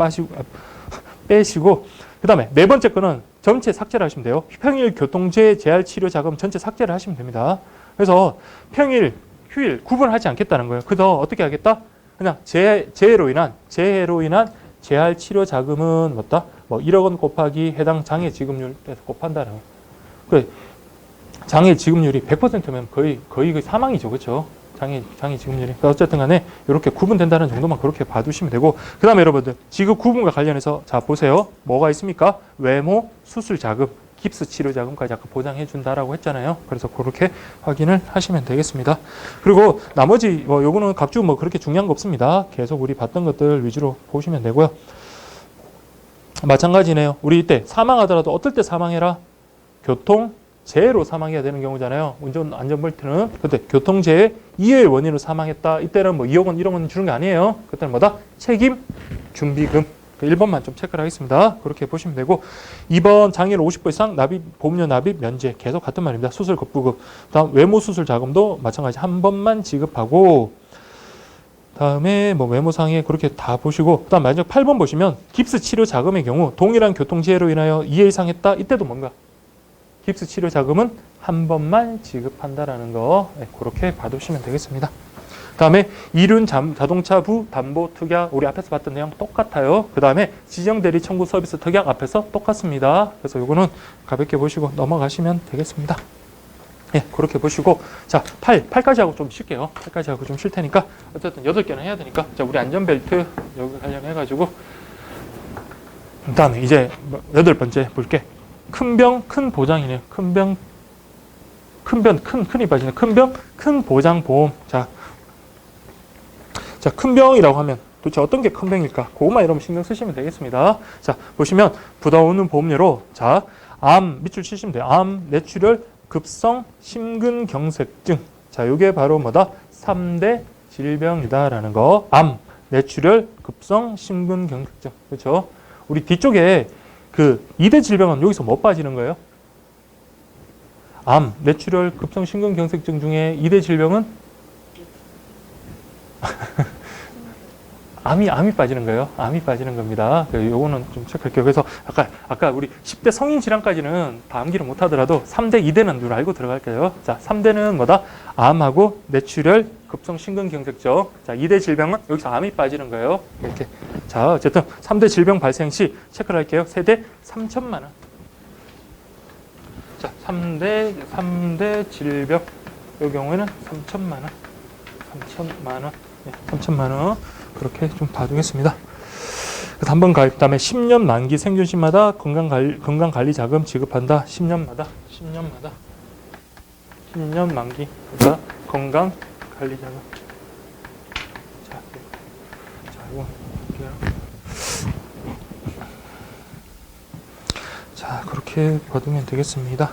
[SPEAKER 1] 빼시고, 그 다음에 네 번째 거는 전체 삭제를 하시면 돼요. 평일 교통재해 재할 치료 자금 전체 삭제를 하시면 됩니다. 그래서 평일, 휴일 구분하지 않겠다는 거예요. 그래서 어떻게 하겠다? 그냥 재해로 인한 재할 치료 자금은 뭐다? 뭐 1억 원 곱하기 해당 장애 지급률에서 곱한다는 거예요. 그 장애 지급률이 100%면 거의 사망이죠, 그렇죠? 장애 지급률이. 어쨌든 간에 이렇게 구분된다는 정도만 그렇게 봐두시면 되고, 그 다음에 여러분들 지급 구분과 관련해서 자 보세요. 뭐가 있습니까? 외모 수술 자금, 깁스 치료 자금까지 아까 보장해 준다라고 했잖아요. 그래서 그렇게 확인을 하시면 되겠습니다. 그리고 나머지 뭐 요거는 각주 뭐 그렇게 중요한 거 없습니다. 계속 우리 봤던 것들 위주로 보시면 되고요. 마찬가지네요. 우리 이때 사망하더라도 어떨 때 사망해라? 교통재해로 사망해야 되는 경우잖아요. 운전 안전벨트는. 근데 교통재해 이해의 원인으로 사망했다. 이때는 뭐 2억 원, 1억 원 주는 게 아니에요. 그때는 뭐다? 책임 준비금. 1번만 좀 체크를 하겠습니다. 그렇게 보시면 되고, 2번 장애를 50% 이상 보험료 납입 면제 계속 같은 말입니다. 수술 급부급. 다음 외모 수술 자금도 마찬가지 한 번만 지급하고, 다음에 뭐 외모상에 그렇게 다 보시고, 그다음 마지막 8번 보시면 깁스 치료 자금의 경우 동일한 교통재해로 인하여 2회 이상 했다. 이때도 뭔가 깁스 치료 자금은 한 번만 지급한다라는 거 그렇게 봐두시면 되겠습니다. 다음에 이륜 자동차부 담보 특약 우리 앞에서 봤던 내용 똑같아요. 그 다음에 지정 대리 청구 서비스 특약 앞에서 똑같습니다. 그래서 요거는 가볍게 보시고 넘어가시면 되겠습니다. 예, 그렇게 보시고, 자, 8까지 하고 좀 쉴게요. 8까지 하고 좀 쉴 테니까, 어쨌든 8개는 해야 되니까, 자, 우리 안전벨트, 여기 관련해가지고, 그 다음에 이제 8번째 볼게. 큰 병, 큰 보장이네요. 큰 병, 큰이 빠지네. 큰 병, 큰 보장 보험. 자, 큰 병이라고 하면 도대체 어떤 게 큰 병일까? 그것만 여러분 신경 쓰시면 되겠습니다. 자, 보시면 부담없는 보험료로, 자, 암, 밑줄 치시면 돼요. 암, 뇌출혈, 급성 심근경색증. 자, 요게 바로 뭐다? 3대 질병이다라는 거. 암, 뇌출혈, 급성 심근경색증. 그렇죠? 우리 뒤쪽에 그 2대 질병은 여기서 뭐 빠지는 거예요? 암, 뇌출혈, 급성 심근경색증 중에 2대 질병은 암이 빠지는 거예요. 암이 빠지는 겁니다. 요거는 좀 체크할게요. 그래서 아까 우리 10대 성인 질환까지는 다 암기를 못 하더라도 3대, 2대는 늘 알고 들어갈게요. 자, 3대는 뭐다? 암하고 뇌출혈, 급성 심근경색증. 자, 2대 질병은 여기서 암이 빠지는 거예요. 이렇게. 자, 어쨌든 3대 질병 발생 시 체크를 할게요. 세대 3천만 원. 자, 3대 질병. 이 경우에는 3천만 원. 3천만 원. 네, 3천만 원. 그렇게 좀 봐두겠습니다. 한번 가입, 다음에 10년 만기 생존시마다 건강관리 자금 지급한다. 10년마다 10년 만기 건강관리 자금. 자, 이거 볼게요. 자, 그렇게 봐두면 되겠습니다.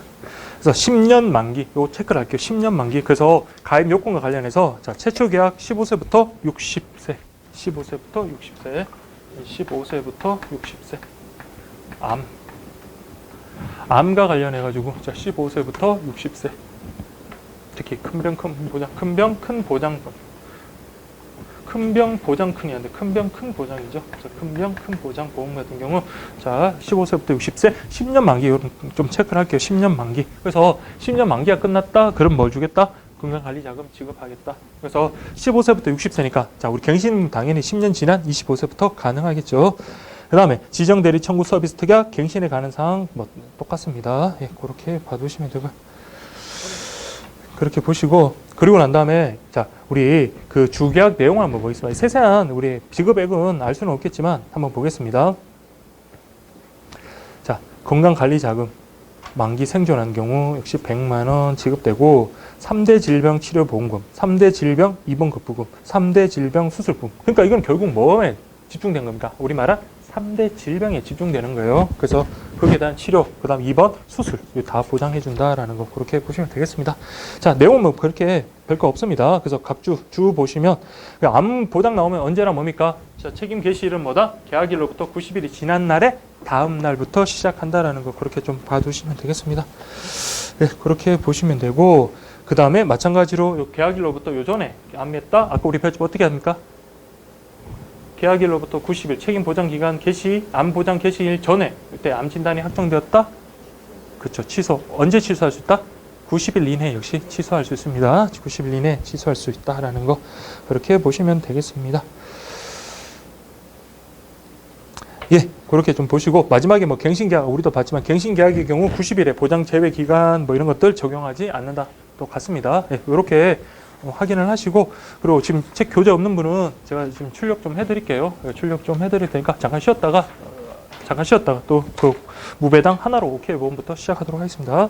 [SPEAKER 1] 그래서 10년 만기, 요거 체크를 할게요. 10년 만기. 그래서 가입 요건과 관련해서, 자, 최초 계약 15세부터 60세. 15세부터 60세. 15세부터 60세. 암과 관련해가지고, 자, 15세부터 60세. 특히 큰 병, 큰 보장. 큰 병, 큰 보장. 큰 병, 보장, 큰이 한데, 큰 병, 큰 보장이죠. 자, 큰 병, 큰 보장 보험 같은 경우, 자, 15세부터 60세, 10년 만기, 좀 체크를 할게요. 10년 만기. 그래서 10년 만기가 끝났다? 그럼 뭘 주겠다? 건강관리자금 지급하겠다. 그래서 15세부터 60세니까, 자, 우리 갱신 당연히 10년 지난 25세부터 가능하겠죠. 그 다음에 지정대리 청구 서비스 특약, 갱신에 관한 사항, 뭐, 똑같습니다. 예, 그렇게 봐두시면 되고요. 그렇게 보시고, 그리고 난 다음에, 자, 우리 그 주계약 내용을 한번 보겠습니다. 세세한 우리 지급액은 알 수는 없겠지만, 한번 보겠습니다. 자, 건강관리자금, 만기 생존한 경우 역시 100만 원 지급되고, 3대 질병 치료보험금, 3대 질병 입원급부금, 3대 질병 수술품. 그러니까 이건 결국 뭐에 집중된 겁니까? 우리 말은 3대 질병에 집중되는 거예요. 그래서 거기에 대한 치료, 그 다음 입원, 수술 다 보장해준다라는 거 그렇게 보시면 되겠습니다. 자, 내용은 뭐 그렇게 별거 없습니다. 그래서 각 주 보시면 암 보장 나오면 언제나 뭡니까? 자, 책임 개시일은 뭐다? 계약일로부터 90일이 지난 날에 다음 날부터 시작한다라는 거 그렇게 좀 봐두시면 되겠습니다. 네, 그렇게 보시면 되고, 그 다음에 마찬가지로 계약일로부터 요전에 암했다. 아까 우리 배치 어떻게 합니까? 계약일로부터 90일 책임 보장 기간 개시, 암 보장 개시일 전에 이때 암 진단이 확정되었다. 그렇죠. 취소. 언제 취소할 수 있다? 90일 이내 역시 취소할 수 있습니다. 90일 이내 취소할 수 있다라는 거 그렇게 보시면 되겠습니다. 예, 그렇게 좀 보시고 마지막에 뭐 갱신계약 우리도 봤지만 갱신계약의 경우 90일의 보장 제외 기간 뭐 이런 것들 적용하지 않는다. 또 같습니다. 예, 이렇게 확인을 하시고, 그리고 지금 책 교재 없는 분은 제가 지금 출력 좀 해드릴게요. 출력 좀 해드릴 테니까 잠깐 쉬었다가 또 그 무배당 하나로 OK 보험부터 시작하도록 하겠습니다.